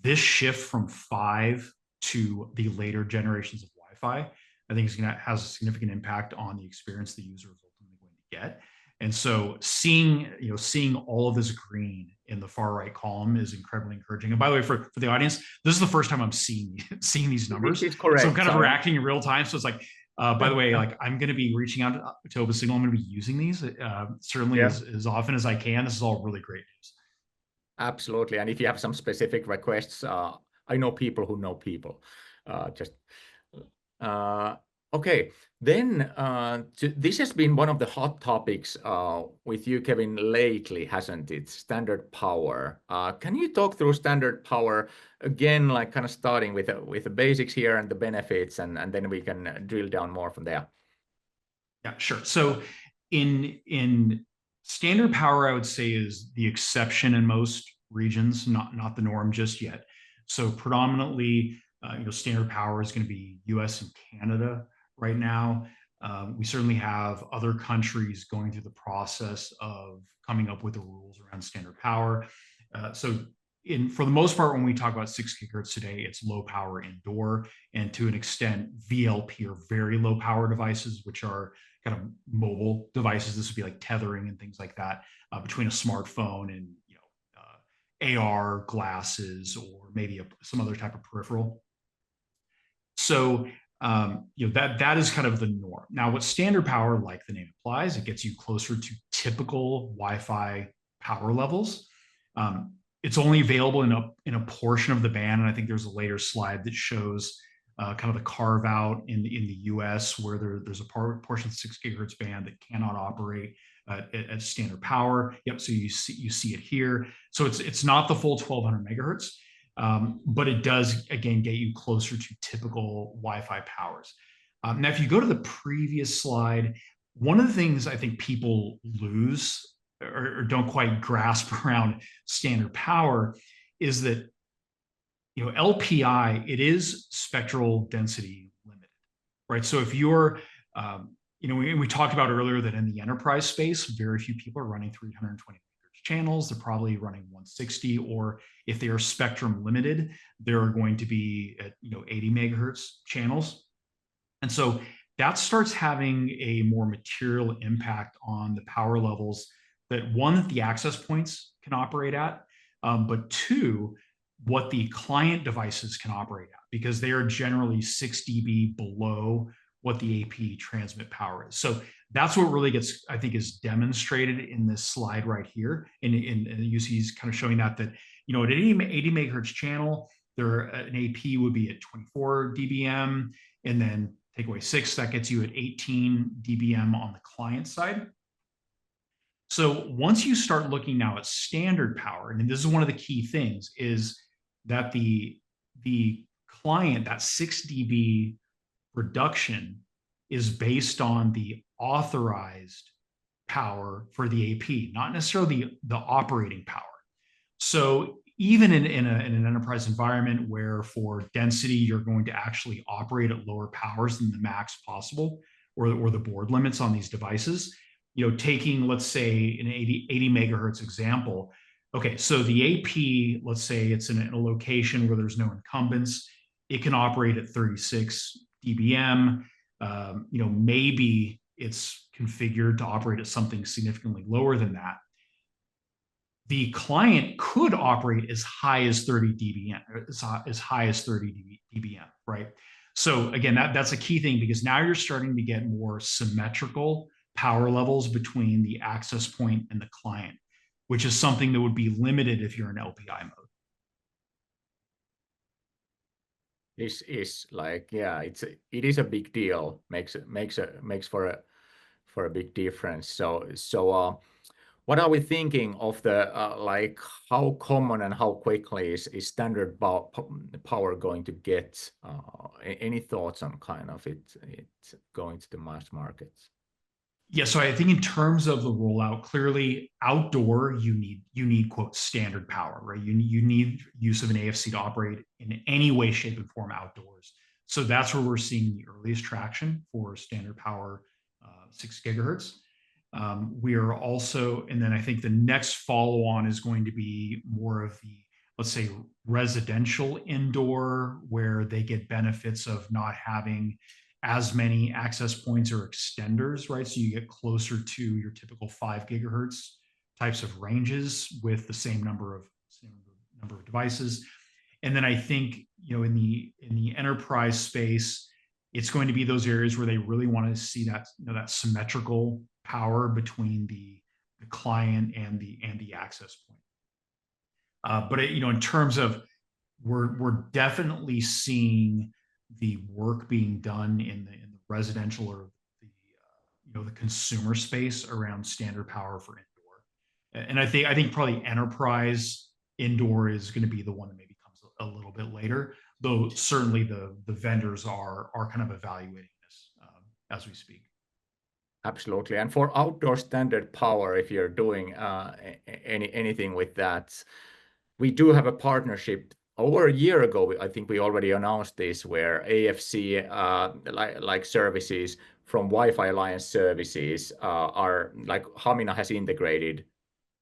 this shift from 5 to the later generations of Wi-Fi, I think has a significant impact on the experience the user is ultimately going to get. And so seeing all of this green in the far right column is incredibly encouraging. And by the way, for the audience, this is the first time I'm seeing these numbers. Which is correct. So I'm kind of reacting in real time. So it's by the way, I'm going to be reaching out to Open Signal. I'm going to be using these certainly as often as I can. This is all really great news. Absolutely. And if you have some specific requests, I know people who know people. Okay. Then this has been one of the hot topics with you, Kevin, lately, hasn't it? Standard power. Can you talk through standard power again, kind of starting with the basics here and the benefits, and then we can drill down more from there? Yeah, sure. So in standard power, I would say, is the exception in most regions, not the norm just yet. So predominantly, standard power is going to be US and Canada right now. We certainly have other countries going through the process of coming up with the rules around standard power. For the most part, when we talk about 6 gigahertz today, it's low power indoor, and to an extent, VLP, or very low power devices, which are kind of mobile devices. This would be like tethering and things like that between a smartphone and AR glasses, or maybe some other type of peripheral. So that is kind of the norm. Now, what standard power, like the name implies, it gets you closer to typical Wi-Fi power levels. It's only available in a portion of the band, and I think there's a later slide that shows kind of the carve out in the US, where there's a portion of the 6 gigahertz band that cannot operate at standard power. Yep, so you see it here. So it's not the full 1200 megahertz. but it does, again, get you closer to typical Wi-Fi powers. Now, if you go to the previous slide, one of the things I think people lose or don't quite grasp around standard power is that, LPI, it is spectral density limited, right? So if you're, we talked about earlier that in the enterprise space, very few people are running 320 megahertz channels. They're probably running 160, or if they are spectrum limited, they're going to be at 80 megahertz channels. And so that starts having a more material impact on the power levels that, one, that the access points can operate at, but two, what the client devices can operate at, because they are generally 6 dB below what the AP transmit power is. So that's what really gets, I think, is demonstrated in this slide right here. And Jussi is kind of showing that at an 80 megahertz channel, an AP would be at 24 dBm, and then take away 6, that gets you at 18 dBm on the client side. So once you start looking now at standard power, and this is one of the key things, is that the client, that 6 dB reduction is based on the authorized power for the AP, not necessarily the operating power. So even in an enterprise environment where for density, you're going to actually operate at lower powers than the max possible, or the board limits on these devices, taking, let's say, an 80 megahertz example. Okay, so the AP, let's say it's in a location where there's no incumbents, it can operate at 36 dBm. Maybe it's configured to operate at something significantly lower than that. The client could operate as high as 30 dBm, as high as 30 dBm, right? So again, that's a key thing, because now you're starting to get more symmetrical power levels between the access point and the client, which is something that would be limited if you're in LPI mode. This is like, yeah, it is a big deal. Makes for a big difference. So what are we thinking of the like how common and how quickly is standard power going to get? Any thoughts on kind of it going to the mass markets? Yeah, so I think in terms of the rollout, clearly outdoor, you need quote standard power, right? You need use of an AFC to operate in any way, shape, and form outdoors. So that's where we're seeing the earliest traction for standard power, 6 gigahertz. We are also, and then I think the next follow on is going to be more of the, let's say, residential indoor, where they get benefits of not having as many access points or extenders, right? So you get closer to your typical 5 gigahertz types of ranges with the same number of devices. And then I think, in the enterprise space, it's going to be those areas where they really want to see that, that symmetrical power between the client and the access point. But in terms of, we're definitely seeing the work being done in the residential or the consumer space around standard power for indoor. And I think probably enterprise indoor is going to be the one that maybe comes a little bit later, though certainly the vendors are kind of evaluating this as we speak. Absolutely. And for outdoor standard power, if you're doing anything with that, we do have a partnership. Over a year ago, I think we already announced this, where AFC like services from Wi-Fi Alliance services are like Hamina has integrated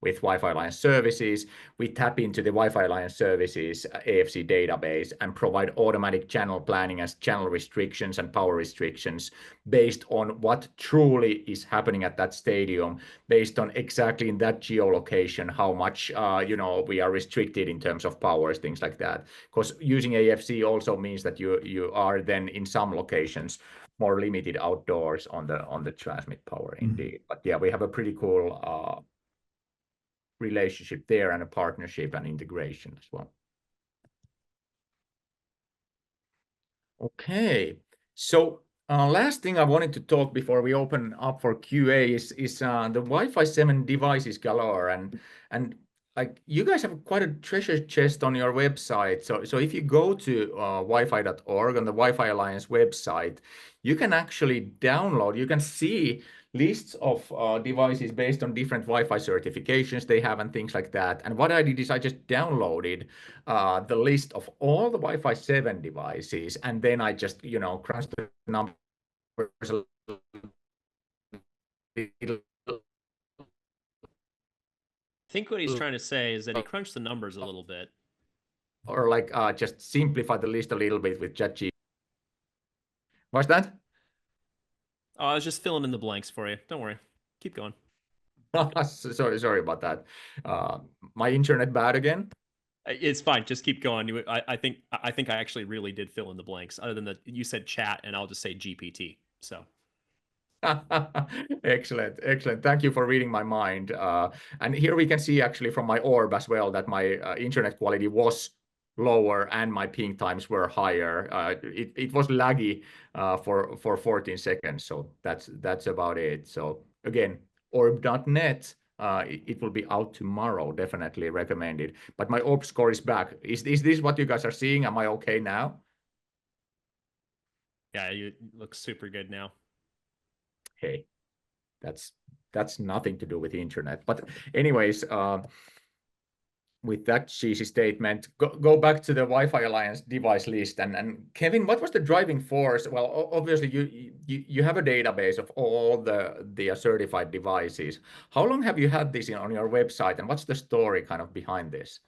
with Wi-Fi Alliance services. We tap into the Wi-Fi Alliance services AFC database and provide automatic channel planning as channel restrictions and power restrictions based on what truly is happening at that stadium, based on exactly in that geolocation, how much we are restricted in terms of powers, things like that. Because using AFC also means that you are then in some locations more limited outdoors on the transmit power indeed. But yeah, we have a pretty cool relationship there and a partnership and integration as well. Okay, so last thing I wanted to talk before we open up for QA is the Wi-Fi 7 devices galore, and like you guys have quite a treasure chest on your website. So if you go to wi-fi.org on the Wi-Fi Alliance website, you can actually download, you can see lists of devices based on different Wi-Fi certifications they have and things like that. And what I did is I just downloaded the list of all the Wi-Fi 7 devices, and then I just, crunched the numbers a little, I think what he's trying to say is that he crunched the numbers a little bit. or like just simplify the list a little bit with ChatGPT. What's that? Oh, I was just filling in the blanks for you. Don't worry. Keep going. Sorry about that. Uh, my internet bad again? It's fine. Just keep going. I think I actually really did fill in the blanks. Other than you said chat, and I'll just say GPT. So Excellent, excellent. Thank you for reading my mind. And here we can see actually from my orb as well that my internet quality was lower and my ping times were higher. It was laggy for 14 seconds, so that's about it. So again, orb.net. It will be out tomorrow. Definitely recommended. But my orb score is back. Is this what you guys are seeing? Am I okay now? yeah, you look super good now. Hey, that's nothing to do with the internet. But anyways, with that cheesy statement, go back to the Wi-Fi Alliance device list. And Kevin, what was the driving force? Well, obviously you have a database of all the certified devices. How long have you had this on your website, and what's the story kind of behind this?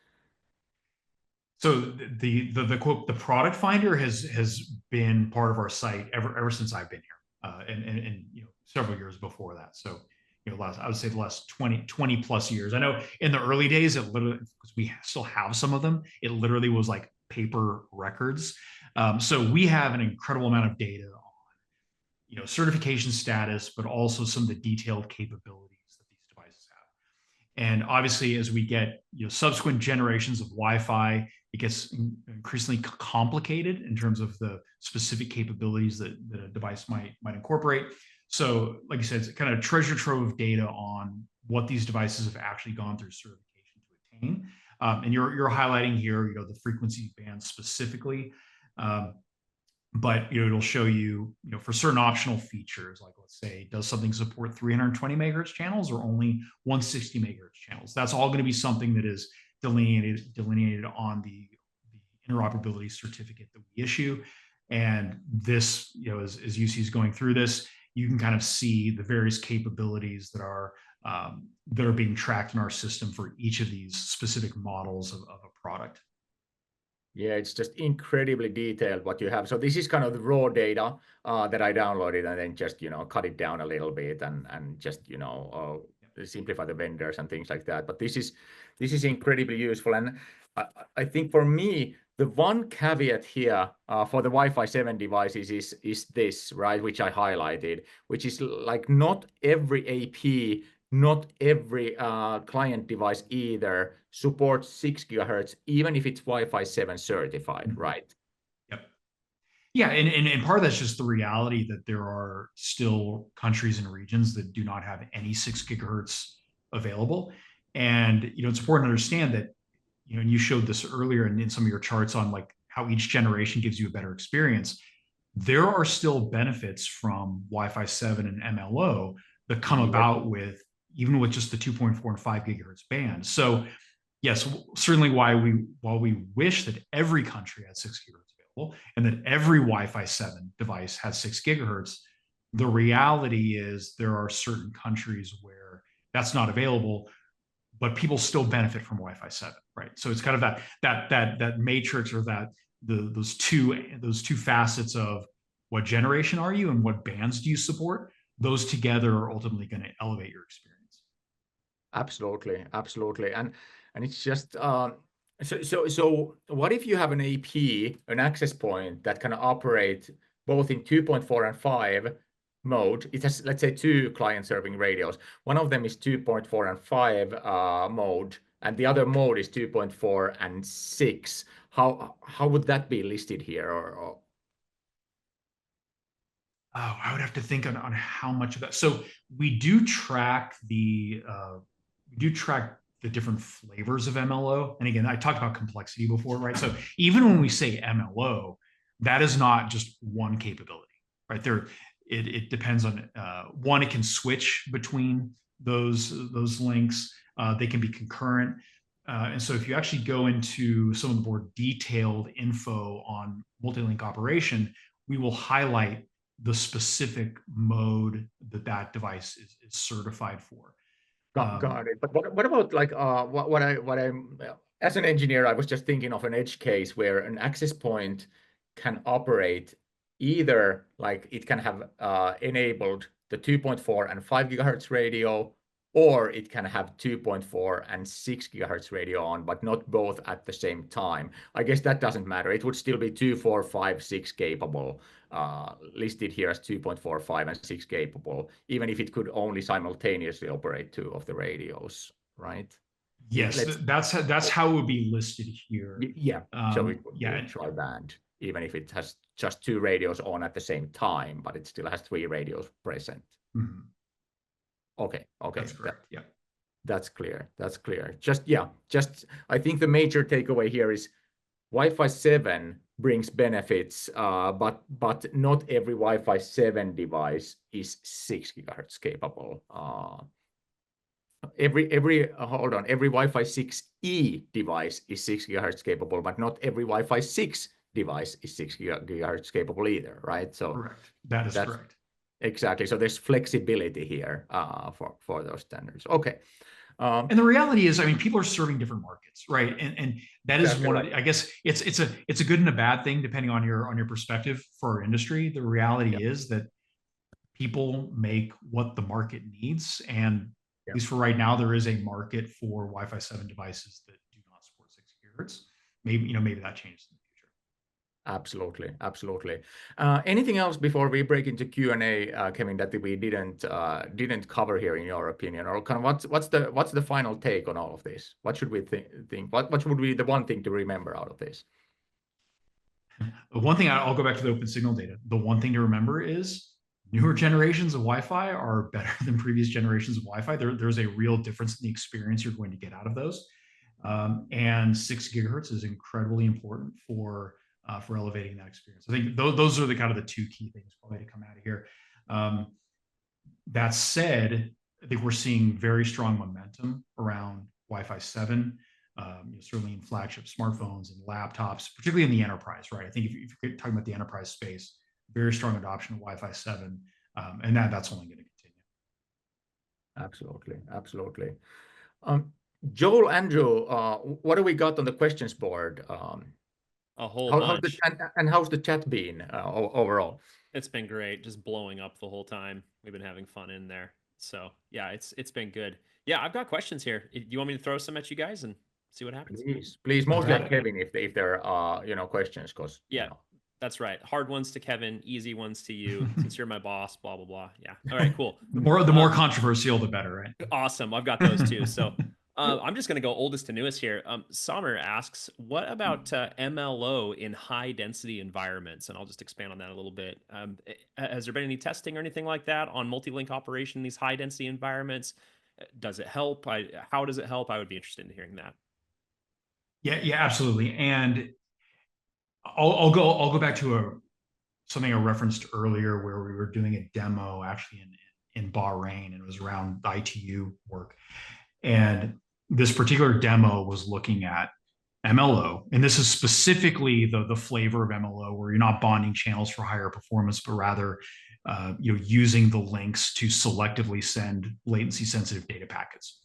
So the quote, the product finder has been part of our site ever since I've been here, and several years before that. So I would say the last 20 plus years. I know in the early days, it literally, because we still have some of them, it literally was like paper records. So we have an incredible amount of data on certification status, but also some of the detailed capabilities that these devices have. And obviously, as we get subsequent generations of Wi-Fi, it gets increasingly complicated in terms of the specific capabilities that a device might incorporate. So, like you said, it's kind of a treasure trove of data on what these devices have actually gone through certification to attain. And you're highlighting here, the frequency bands specifically. But it'll show you, for certain optional features, like let's say, does something support 320 megahertz channels or only 160 megahertz channels? That's all going to be something that is delineated on the interoperability certificate that we issue. And this, as Jussi is going through this, you can kind of see the various capabilities that are being tracked in our system for each of these specific models of a product. Yeah, it's just incredibly detailed what you have. So this is kind of the raw data that I downloaded and then just, cut it down a little bit and just, simplify the vendors and things like that. But this is incredibly useful. And I think for me, the one caveat here for the Wi-Fi 7 devices is this, right, which I highlighted, which is like not every AP, not every client device either supports 6 gigahertz, even if it's Wi-Fi 7 certified, right? Yep. Yeah, and part of that's just the reality that there are still countries and regions that do not have any 6 gigahertz available. And it's important to understand that, and you showed this earlier in some of your charts on like how each generation gives you a better experience. There are still benefits from Wi-Fi 7 and MLO that come about with even with just the 2.4 and 5 gigahertz band. So yes, certainly while we wish that every country had 6 gigahertz available and that every Wi-Fi 7 device has 6 gigahertz, the reality is there are certain countries where that's not available, but people still benefit from Wi-Fi 7, right? So it's kind of that matrix, or those two facets of what generation are you and what bands do you support. Those together are ultimately going to elevate your experience. Absolutely, absolutely. And it's just so what if you have an AP, an access point that can operate both in 2.4 and 5 mode? It has, let's say, two client serving radios. One of them is 2.4 and 5 mode, and the other mode is 2.4 and 6. How would that be listed here? Or Oh, I would have to think on how much of that. So we do track the the different flavors of MLO. And again, I talked about complexity before, right? So even when we say MLO, that is not just one capability, right? It depends on one. It can switch between those links. They can be concurrent. And so if you actually go into some of the more detailed info on multi-link operation, we will highlight the specific mode that device is certified for. Got it. But what about like what I'm as an engineer, I was just thinking of an edge case where an access point can operate either like it can have enabled the 2.4 and 5 gigahertz radio, or it can have 2.4 and 6 gigahertz radio on, but not both at the same time. I guess that doesn't matter. It would still be 2, 4, 5, 6 capable, listed here as 2.4, 5, and 6 capable, even if it could only simultaneously operate 2 of the radios, right? Yes, that's how it would be listed here. Yeah, so it would yeah. be tri-band, even if it has just 2 radios on at the same time, but it still has 3 radios present. Mm-hmm. Okay. That's correct. Yeah. That's clear. That's clear. Just I think the major takeaway here is Wi-Fi 7 brings benefits, but not every Wi-Fi 7 device is 6 gigahertz capable. Every Wi-Fi 6E device is 6 gigahertz capable, but not every Wi-Fi 6 device is 6 gigahertz capable either, right? So correct. That's correct. Exactly. So there's flexibility here for those standards. Okay. And the reality is, I mean, people are serving different markets, right? And that is exactly one right. of, I guess it's a good and a bad thing depending on your perspective for our industry. The reality is that people make what the market needs, and at least for right now, there is a market for Wi-Fi 7 devices that do not support 6 gigahertz. Maybe that changes in the future. Absolutely. Anything else before we break into Q&A, Kevin, that we didn't cover here in your opinion, or kind of what's the final take on all of this? What should we think? What would be the one thing to remember out of this? The one thing, I'll go back to the open signal data. The one thing to remember is newer generations of Wi-Fi are better than previous generations of Wi-Fi. There's a real difference in the experience you're going to get out of those. And 6 gigahertz is incredibly important for elevating that experience. I think those are the kind of the 2 key things probably to come out of here. That said, I think we're seeing very strong momentum around Wi-Fi 7, certainly in flagship smartphones and laptops, particularly in the enterprise, right? I think if you're talking about the enterprise space, very strong adoption of Wi-Fi 7, and that's only going to continue. Absolutely. Joel, Andrew, what do we got on the questions board? A whole bunch. How's the chat been overall? It's been great, just blowing up the whole time. We've been having fun in there. So yeah, it's been good. Yeah, I've got questions here. Do you want me to throw some at you guys and see what happens? Please, mostly at Kevin if there are questions, because that's right. Hard ones to Kevin, easy ones to you, since you're my boss. Blah blah blah. Yeah. All right. Cool. The more controversial, the better, right? Awesome. I've got those too. So. I'm just going to go oldest to newest here. Sommer asks, what about MLO in high density environments? And I'll just expand on that a little bit. Has there been any testing or anything like that on multi-link operation in these high density environments? Does it help? How does it help? I would be interested in hearing that. Yeah, absolutely. And I'll go back to something I referenced earlier where we were doing a demo actually in Bahrain, and it was around ITU work. And this particular demo was looking at MLO, and this is specifically the flavor of MLO, where you're not bonding channels for higher performance, but rather using the links to selectively send latency sensitive data packets.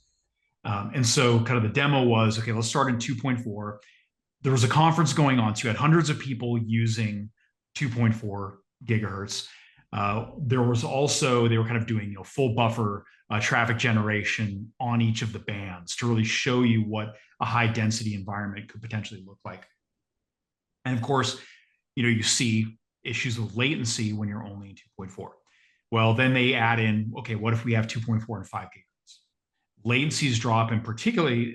And so kind of the demo was, okay, let's start in 2.4. There was a conference going on, so you had hundreds of people using 2.4 gigahertz. There was also, they were kind of doing full buffer traffic generation on each of the bands to really show you what a high density environment could potentially look like. And of course, you see issues with latency when you're only in 2.4. Well, then they add in, okay, what if we have 2.4 and 5 gigahertz? Latencies drop, and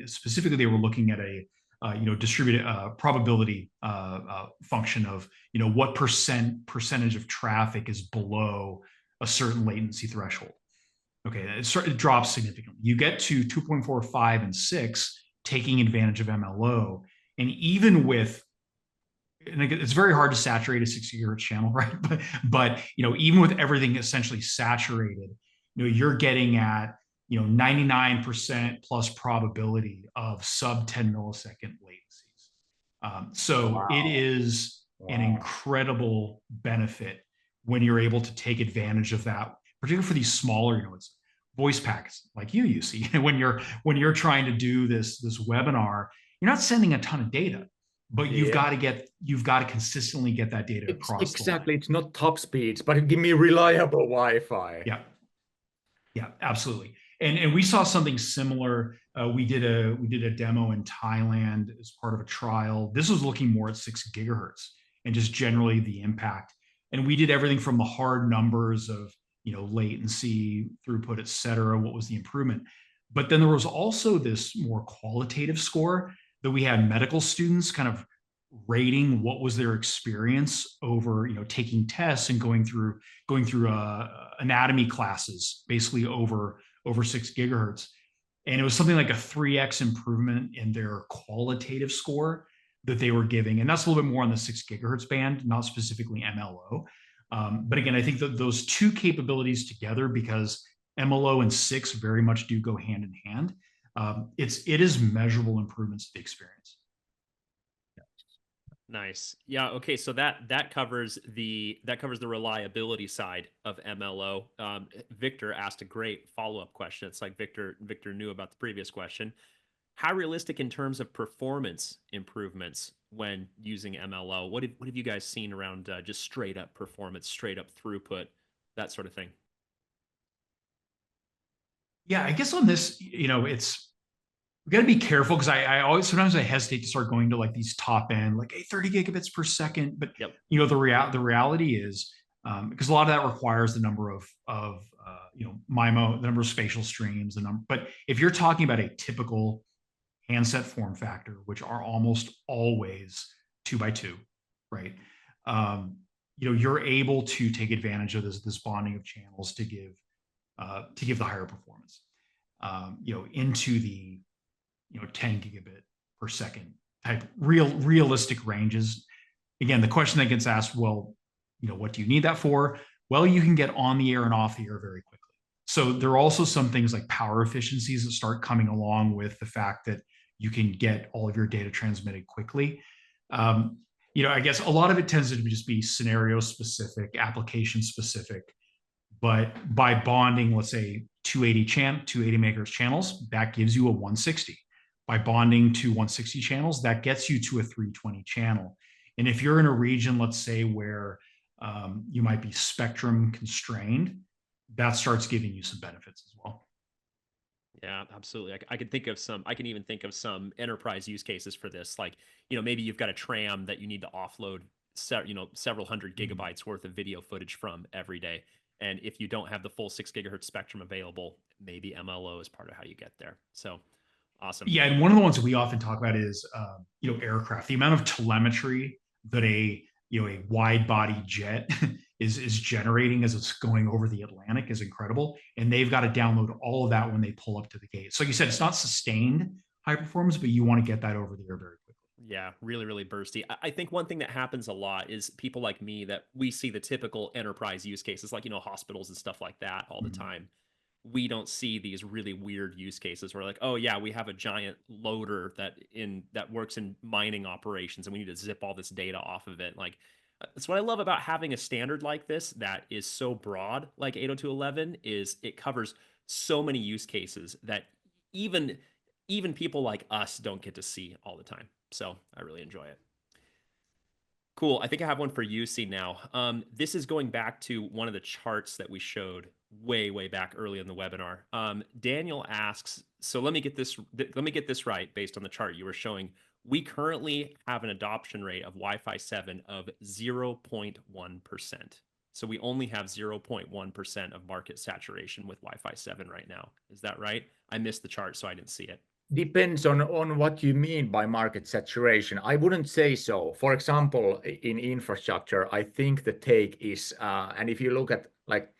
specifically, they were looking at a distributed probability function of what percentage of traffic is below a certain latency threshold. Okay, it drops significantly. You get to 2.4, 5, and 6, taking advantage of MLO. And even with, and it's very hard to saturate a 6 gigahertz channel, right? But even with everything essentially saturated, you're getting at 99% plus probability of sub 10 millisecond latencies. So it is an incredible benefit when you're able to take advantage of that, particularly for these smaller, it's voice packs like you see. when you're trying to do this webinar, you're not sending a ton of data, but you've got to consistently get that data across exactly the line. It's not top speeds, but give me reliable Wi-Fi. Yeah, absolutely. And we saw something similar. We did a demo in Thailand as part of a trial. This was looking more at 6 gigahertz and just generally the impact. And we did everything from the hard numbers of latency, throughput, et cetera. What was the improvement? But then there was also this more qualitative score that we had medical students kind of rating what was their experience over taking tests and going through anatomy classes basically over 6 gigahertz. And it was something like a 3x improvement in their qualitative score that they were giving. And that's a little bit more on the 6 gigahertz band, not specifically MLO. But again, I think that those two capabilities together, because MLO and 6 very much do go hand in hand, it is measurable improvements to the experience. Nice. Yeah. Okay. So that covers the reliability side of MLO. Victor asked a great follow-up question. It's like Victor knew about the previous question. How realistic in terms of performance improvements when using MLO? What have you guys seen around just straight up performance, straight up throughput, that sort of thing? Yeah, I guess on this, it's we got to be careful because I always sometimes I hesitate to start going to like these top end like 30 gigabits per second. But the reality is because a lot of that requires the number of MIMO, the number of spatial streams, the number. But if you're talking about a typical handset form factor, which are almost always 2x2, right? You're able to take advantage of this bonding of channels to give the higher performance. Into the 10 gigabit per second type realistic ranges. Again, the question that gets asked, well, what do you need that for? Well, you can get on the air and off the air very quickly. So there are also some things like power efficiencies that start coming along with the fact that you can get all of your data transmitted quickly. I guess a lot of it tends to just be scenario specific, application specific. But by bonding, let's say 280 megahertz channels, that gives you a 160. By bonding to 160 channels, that gets you to a 320 channel. And if you're in a region, let's say, where you might be spectrum constrained, that starts giving you some benefits as well. Yeah, absolutely. I can even think of some enterprise use cases for this. Like, maybe you've got a tram that you need to offload, several hundred gigabytes worth of video footage from every day. And if you don't have the full 6 gigahertz spectrum available, maybe MLO is part of how you get there. So awesome. Yeah, and one of the ones that we often talk about is aircraft. The amount of telemetry that a wide body jet is generating as it's going over the Atlantic is incredible, and they've got to download all of that when they pull up to the gate. So like you said, it's not sustained high performance, but you want to get that over the air very quickly. Yeah, really, really bursty. I think one thing that happens a lot is people like me that we see the typical enterprise use cases, like hospitals and stuff like that all the time. We don't see these really weird use cases where like, oh yeah, we have a giant loader that works in mining operations and we need to zip all this data off of it. Like that's what I love about having a standard like this that is so broad, like 802.11, is it covers so many use cases that even people like us don't get to see all the time. So I really enjoy it. Cool. I think I have one for you, see now. This is going back to one of the charts that we showed way back early in the webinar. Daniel asks, so let me get this right based on the chart you were showing. We currently have an adoption rate of Wi-Fi 7 of 0.1%. So we only have 0.1% of market saturation with Wi-Fi 7 right now. Is that right? I missed the chart, so I didn't see it. Depends on what you mean by market saturation. I wouldn't say so. For example, in infrastructure, I think the take is, and if you look at like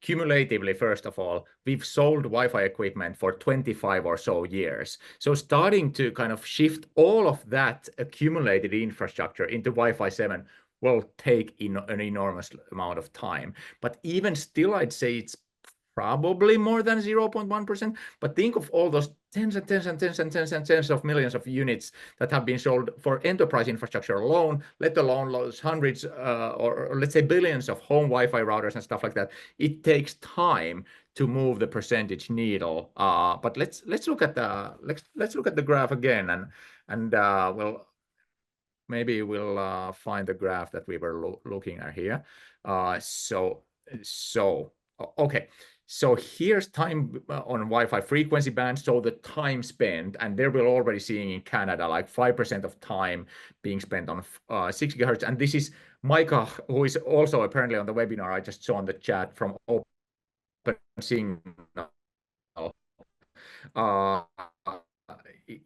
cumulatively, first of all, we've sold Wi-Fi equipment for 25 or so years. So starting to kind of shift all of that accumulated infrastructure into Wi-Fi 7 will take an enormous amount of time. But even still, I'd say it's probably more than 0.1%. But think of all those tens and tens and tens and tens and tens of millions of units that have been sold for enterprise infrastructure alone, let alone those hundreds or let's say billions of home Wi-Fi routers and stuff like that. It takes time to move the percentage needle. But let's look at the graph again, and well, maybe we'll find the graph that we were looking at here. Okay. So here's time on Wi-Fi frequency band. So the time spent, and there we're already seeing in Canada, like 5% of time being spent on 6 gigahertz. And this is Micah, who is also apparently on the webinar I just saw in the chat from Open Signal.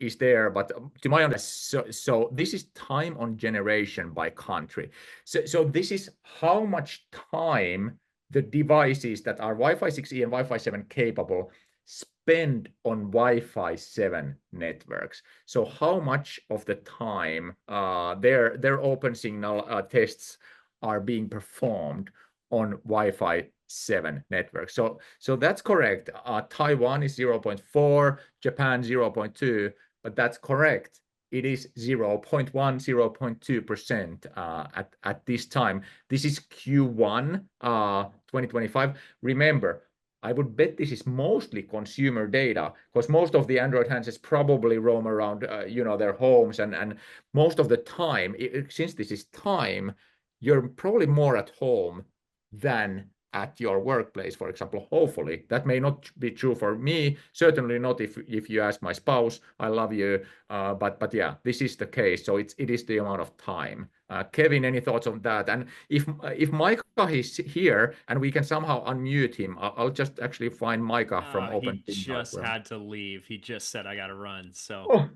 Is there, but to my understanding, so this is time on generation by country. So this is how much time the devices that are Wi-Fi 6E and Wi-Fi 7 capable spend on Wi-Fi 7 networks. So how much of the time their open signal tests are being performed on Wi-Fi 7 network. So that's correct. Taiwan is 0.4, Japan 0.2, but that's correct. It is 0.1, 0.2% at this time. This is Q1 2025. Remember, I would bet this is mostly consumer data, because most of the Android handsets probably roam around their homes, and most of the time, since this is time, you're probably more at home than at your workplace, for example. Hopefully that may not be true for me, certainly not if you ask my spouse. I love you, but yeah, this is the case. So it is the amount of time. Kevin, any thoughts on that? And if Micah is here and we can somehow unmute him, I'll just actually find Micah from Open He Signal. just had to leave. He just said I gotta run, so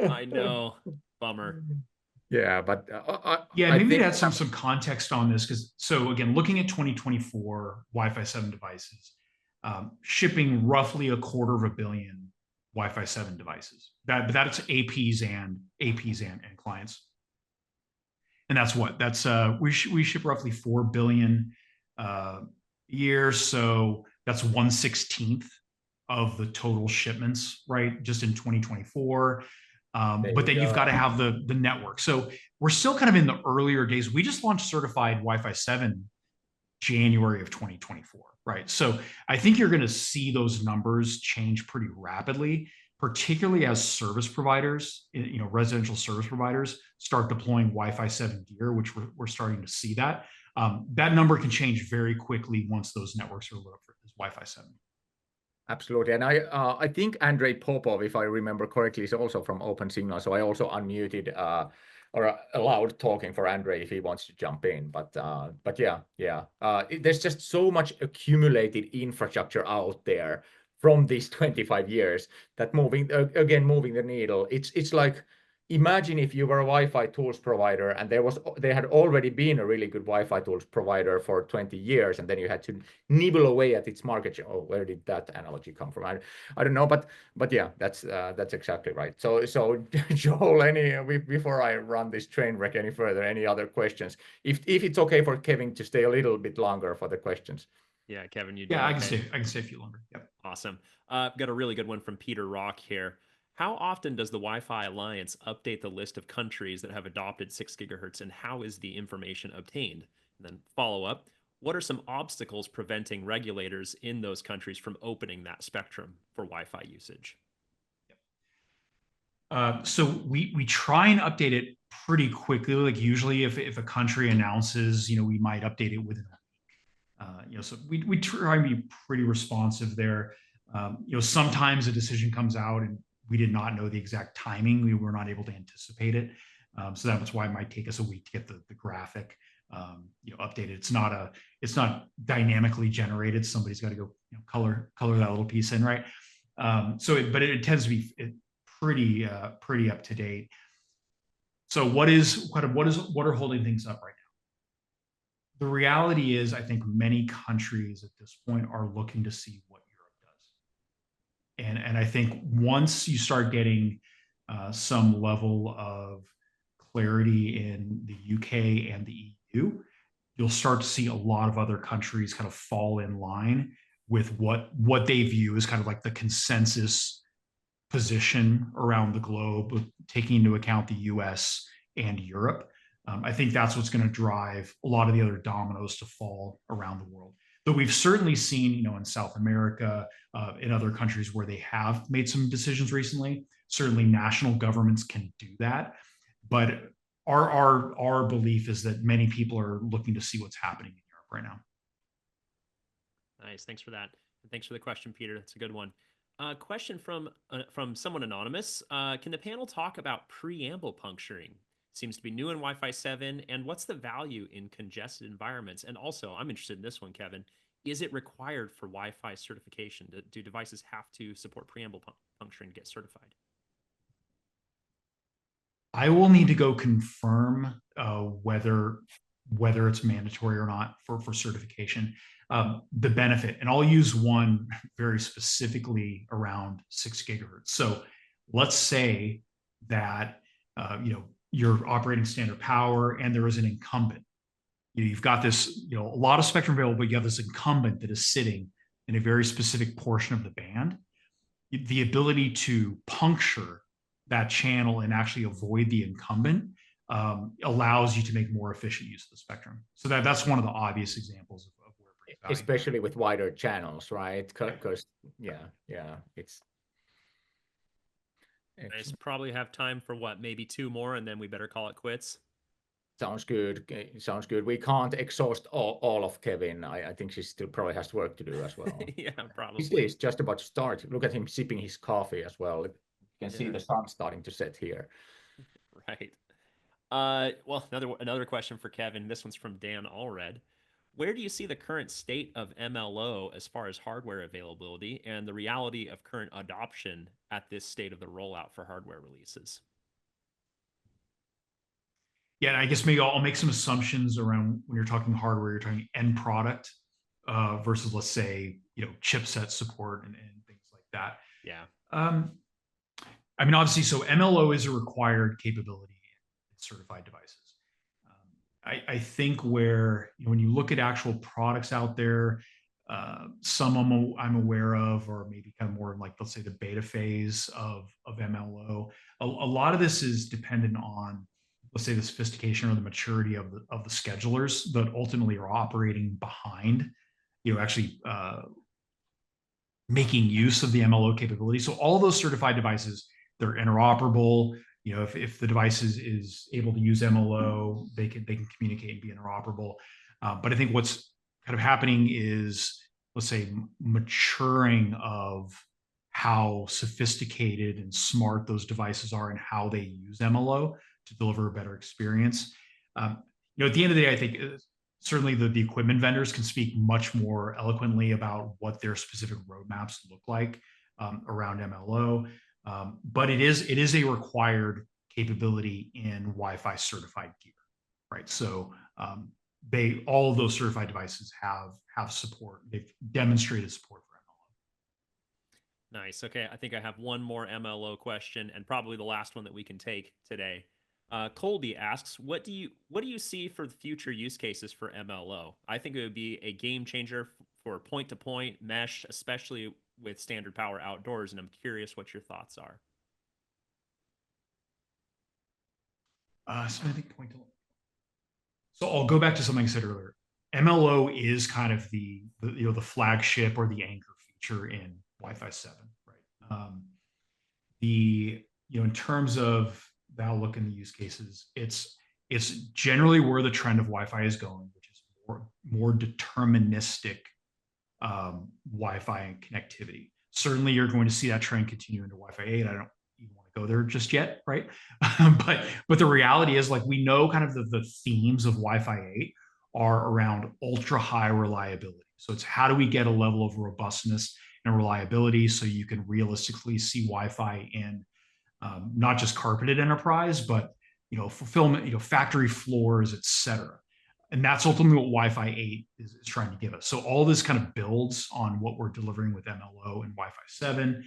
I know, bummer. Yeah, but yeah, I maybe think to add some context on this, because so again, looking at 2024 Wi-Fi 7 devices, shipping roughly 250 million Wi-Fi 7 devices. That's APs and clients, and that's we ship roughly 4 billion a year, so that's 1/16 of the total shipments, right? Just in 2024. But then you've got to have the network. So we're still kind of in the earlier days. We just launched certified Wi-Fi 7 January of 2024, right? So I think you're going to see those numbers change pretty rapidly, particularly as service providers, residential service providers start deploying Wi-Fi 7 gear, which we're starting to see that. That number can change very quickly once those networks are lit up for this Wi-Fi 7. Absolutely. And I think Andrei Popov, if I remember correctly, is also from Open Signal. So I also unmuted or allowed talking for Andrei if he wants to jump in. But yeah. There's just so much accumulated infrastructure out there from these 25 years that moving the needle. It's like, imagine if you were a Wi-Fi tools provider and there had already been a really good Wi-Fi tools provider for 20 years, and then you had to nibble away at its market share. Oh, where did that analogy come from? I don't know, but yeah, that's exactly right. So Joel, before I run this train wreck any further, any other questions? If it's okay for Kevin to stay a little bit longer for the questions. Yeah, Kevin, you I can stay a few longer. Yep. Awesome. Got a really good one from Peter Rock here. How often does the Wi-Fi Alliance update the list of countries that have adopted 6 gigahertz, and how is the information obtained? And then follow up, what are some obstacles preventing regulators in those countries from opening that spectrum for Wi-Fi usage? So we try and update it pretty quickly. Like usually if a country announces, we might update it within a week. So we try and be pretty responsive there. Sometimes a decision comes out and we did not know the exact timing. We were not able to anticipate it. So that's why it might take us a week to get the graphic updated. It's not dynamically generated. Somebody's got to go color that little piece in, right? But it tends to be pretty up to date. So what are holding things up right The reality is, I think many countries at this point are looking to see what Europe does. And I think once you start getting some level of clarity in the UK and the EU, you'll start to see a lot of other countries kind of fall in line with what they view as kind of like the consensus position around the globe, taking into account the US and Europe. I think that's what's going to drive a lot of the other dominoes to fall around the world. Though we've certainly seen, in South America, in other countries where they have made some decisions recently, certainly national governments can do that. But our belief is that many people are looking to see what's happening in Europe right now. Nice. Thanks for that. And thanks for the question, Peter. That's a good one. Question from someone anonymous. Can the panel talk about preamble puncturing? Seems to be new in Wi-Fi 7. And what's the value in congested environments? And also, I'm interested in this one, Kevin. Is it required for Wi-Fi certification? Do devices have to support preamble puncturing to get certified? I will need to go confirm whether it's mandatory or not for certification. The benefit, and I'll use one very specifically around 6 gigahertz. So let's say that you're operating standard power and there is an incumbent. You've got this, a lot of spectrum available, but you have this incumbent that is sitting in a very specific portion of the band. The ability to puncture that channel and actually avoid the incumbent allows you to make more efficient use of the spectrum. So that's one of the obvious examples of where it brings value. Especially with wider channels, right? Because it's Nice. Probably have time for maybe 2 more, and then we better call it quits. Sounds good. Sounds good. We can't exhaust all of Kevin. I think she still probably has work to do as well. Yeah, probably. He's just about to start. Look at him sipping his coffee as well. You can see the sun starting to set here. Right. Well, another question for Kevin. This one's from Dan Allred. Where do you see the current state of MLO as far as hardware availability and the reality of current adoption at this state of the rollout for hardware releases? Yeah, and I guess maybe I'll make some assumptions around when you're talking hardware, you're talking end product versus, let's say, chipset support and things like that. Yeah. I mean, obviously, so MLO is a required capability in certified devices. I think when you look at actual products out there, some I'm aware of, or maybe kind of more like, let's say, the beta phase of MLO. A lot of this is dependent on, let's say, the sophistication or the maturity of the schedulers that ultimately are operating behind, actually making use of the MLO capability. So all those certified devices, they're interoperable. If the device is able to use MLO, they can communicate and be interoperable. But I think what's kind of happening is, let's say, maturing of how sophisticated and smart those devices are and how they use MLO to deliver a better experience. At the end of the day, I think certainly the equipment vendors can speak much more eloquently about what their specific roadmaps look like around MLO. But it is a required capability in Wi-Fi certified gear, right? So all of those certified devices have support. They've demonstrated support for MLO. Nice. Okay, I think I have one more MLO question, and probably the last one that we can take today. Colby asks, what do you see for the future use cases for MLO? I think it would be a game changer for point-to-point mesh, especially with standard power outdoors, and I'm curious what your thoughts are. So I think So I'll go back to something I said earlier. MLO is kind of the flagship or the anchor feature in Wi-Fi 7, right? In terms of the outlook and the use cases, it's generally where the trend of Wi-Fi is going, which is more deterministic Wi-Fi and connectivity. Certainly, you're going to see that trend continue into Wi-Fi 8. I don't even want to go there just yet, right? but the reality is, like, we know kind of the themes of Wi-Fi 8 are around ultra high reliability. So it's how do we get a level of robustness and reliability so you can realistically see Wi-Fi in not just carpeted enterprise, but fulfillment, factory floors, et cetera. And that's ultimately what Wi-Fi 8 is trying to give us. So all this kind of builds on what we're delivering with MLO and Wi-Fi 7.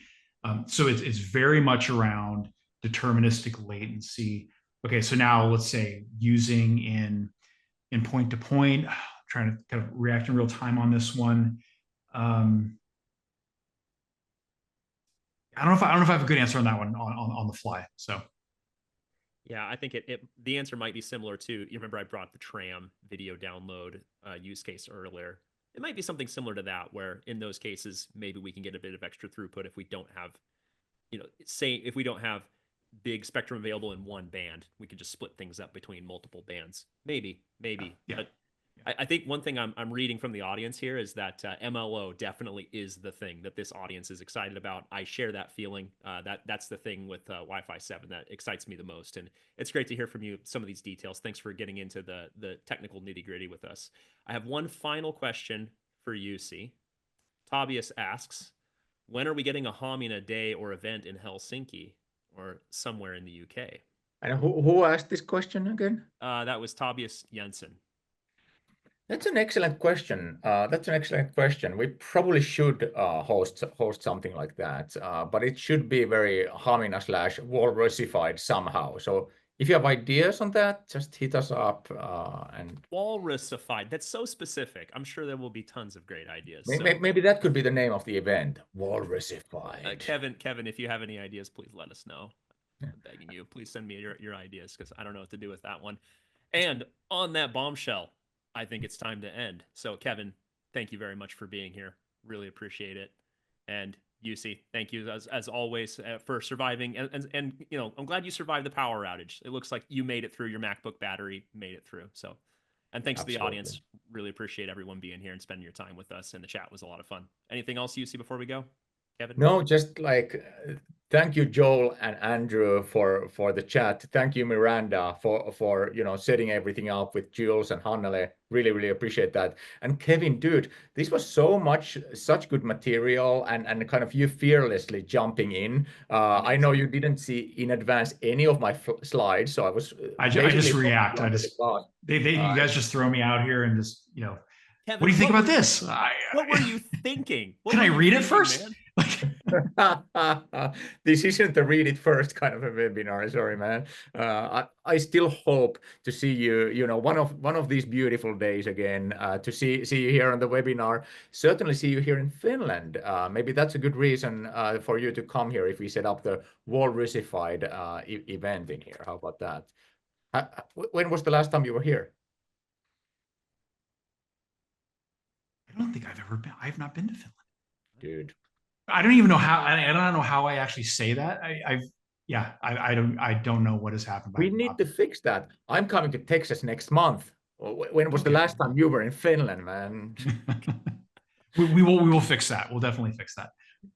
So it's very much around deterministic latency. Okay, so now let's say using in point-to-point, trying to kind of react in real time on this one. I don't know if I have a good answer on that one on the fly. So yeah, I think the answer might be similar to, you remember I brought the tram video download use case earlier. It might be something similar to that, where in those cases maybe we can get a bit of extra throughput if we don't have, say if we don't have big spectrum available in one band, we could just split things up between multiple bands. Maybe. yeah. But I think one thing I'm reading from the audience here is that MLO definitely is the thing that this audience is excited about. I share that feeling. That's the thing with Wi-Fi 7 that excites me the most, and it's great to hear from you some of these details. Thanks for getting into the technical nitty gritty with us. I have one final question for you, C. Tobias asks, when are we getting a Hamina day or event in Helsinki or somewhere in the UK? And who asked this question again? That was Tobias Jensen. That's an excellent question. We probably should host something like that, but it should be very Hamina/Walrusified somehow. So if you have ideas on that, just hit us up. And Walrusified. That's so specific. I'm sure there will be tons of great ideas. maybe that could be the name of the event, Walrusified. Kevin, if you have any ideas, please let us know. I'm begging you. Please send me your ideas, because I don't know what to do with that one. And on that bombshell, I think it's time to end. So, Kevin, thank you very much for being here. Really appreciate it. And Jussi, thank you as always for surviving. And I'm glad you survived the power outage. It looks like you made it through. Your MacBook battery made it through. So, and thanks Absolutely. to the audience. Really appreciate everyone being here and spending your time with us. And the chat was a lot of fun. Anything else, Jussi, before we go? Kevin? No, just like thank you, Joel and Andrew, for the chat. Thank you, Miranda, for setting everything up with Jules and Hannele. Really appreciate that. And Kevin, dude, this was such good material, and kind of you fearlessly jumping in. I know you didn't see in advance any of my slides, so I was. I just react. You guys just throw me out here and just Kevin, what do you think about this? What were you thinking? Can I read it first? This isn't the read it first kind of a webinar. Sorry, man. I still hope to see you, one of these beautiful days again. To see you here on the webinar. Certainly see you here in Finland. Maybe that's a good reason for you to come here if we set up the Walrusified event in here. How about that? When was the last time you were here? I don't think I've ever been. I have not been to Finland, dude. I don't even know how. I don't know how I actually say that. I don't know what has happened. We need to fix that. I'm coming to Texas next month. When was the last time you were in Finland, man? we will fix that. We'll definitely fix that.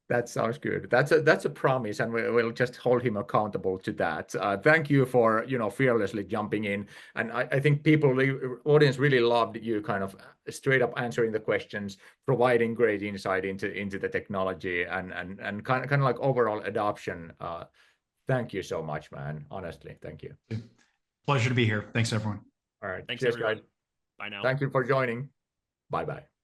That sounds good. That's a promise, and we'll just hold him accountable to that. Thank you for fearlessly jumping in, and I think the audience really loved you kind of straight up answering the questions, providing great insight into the technology, and kind of like overall adoption. Thank you so much, man. Honestly, thank you. Pleasure to be here. Thanks, everyone. All right. Thanks, cheers, everyone. guys. Bye now. Thank you for joining. Bye bye.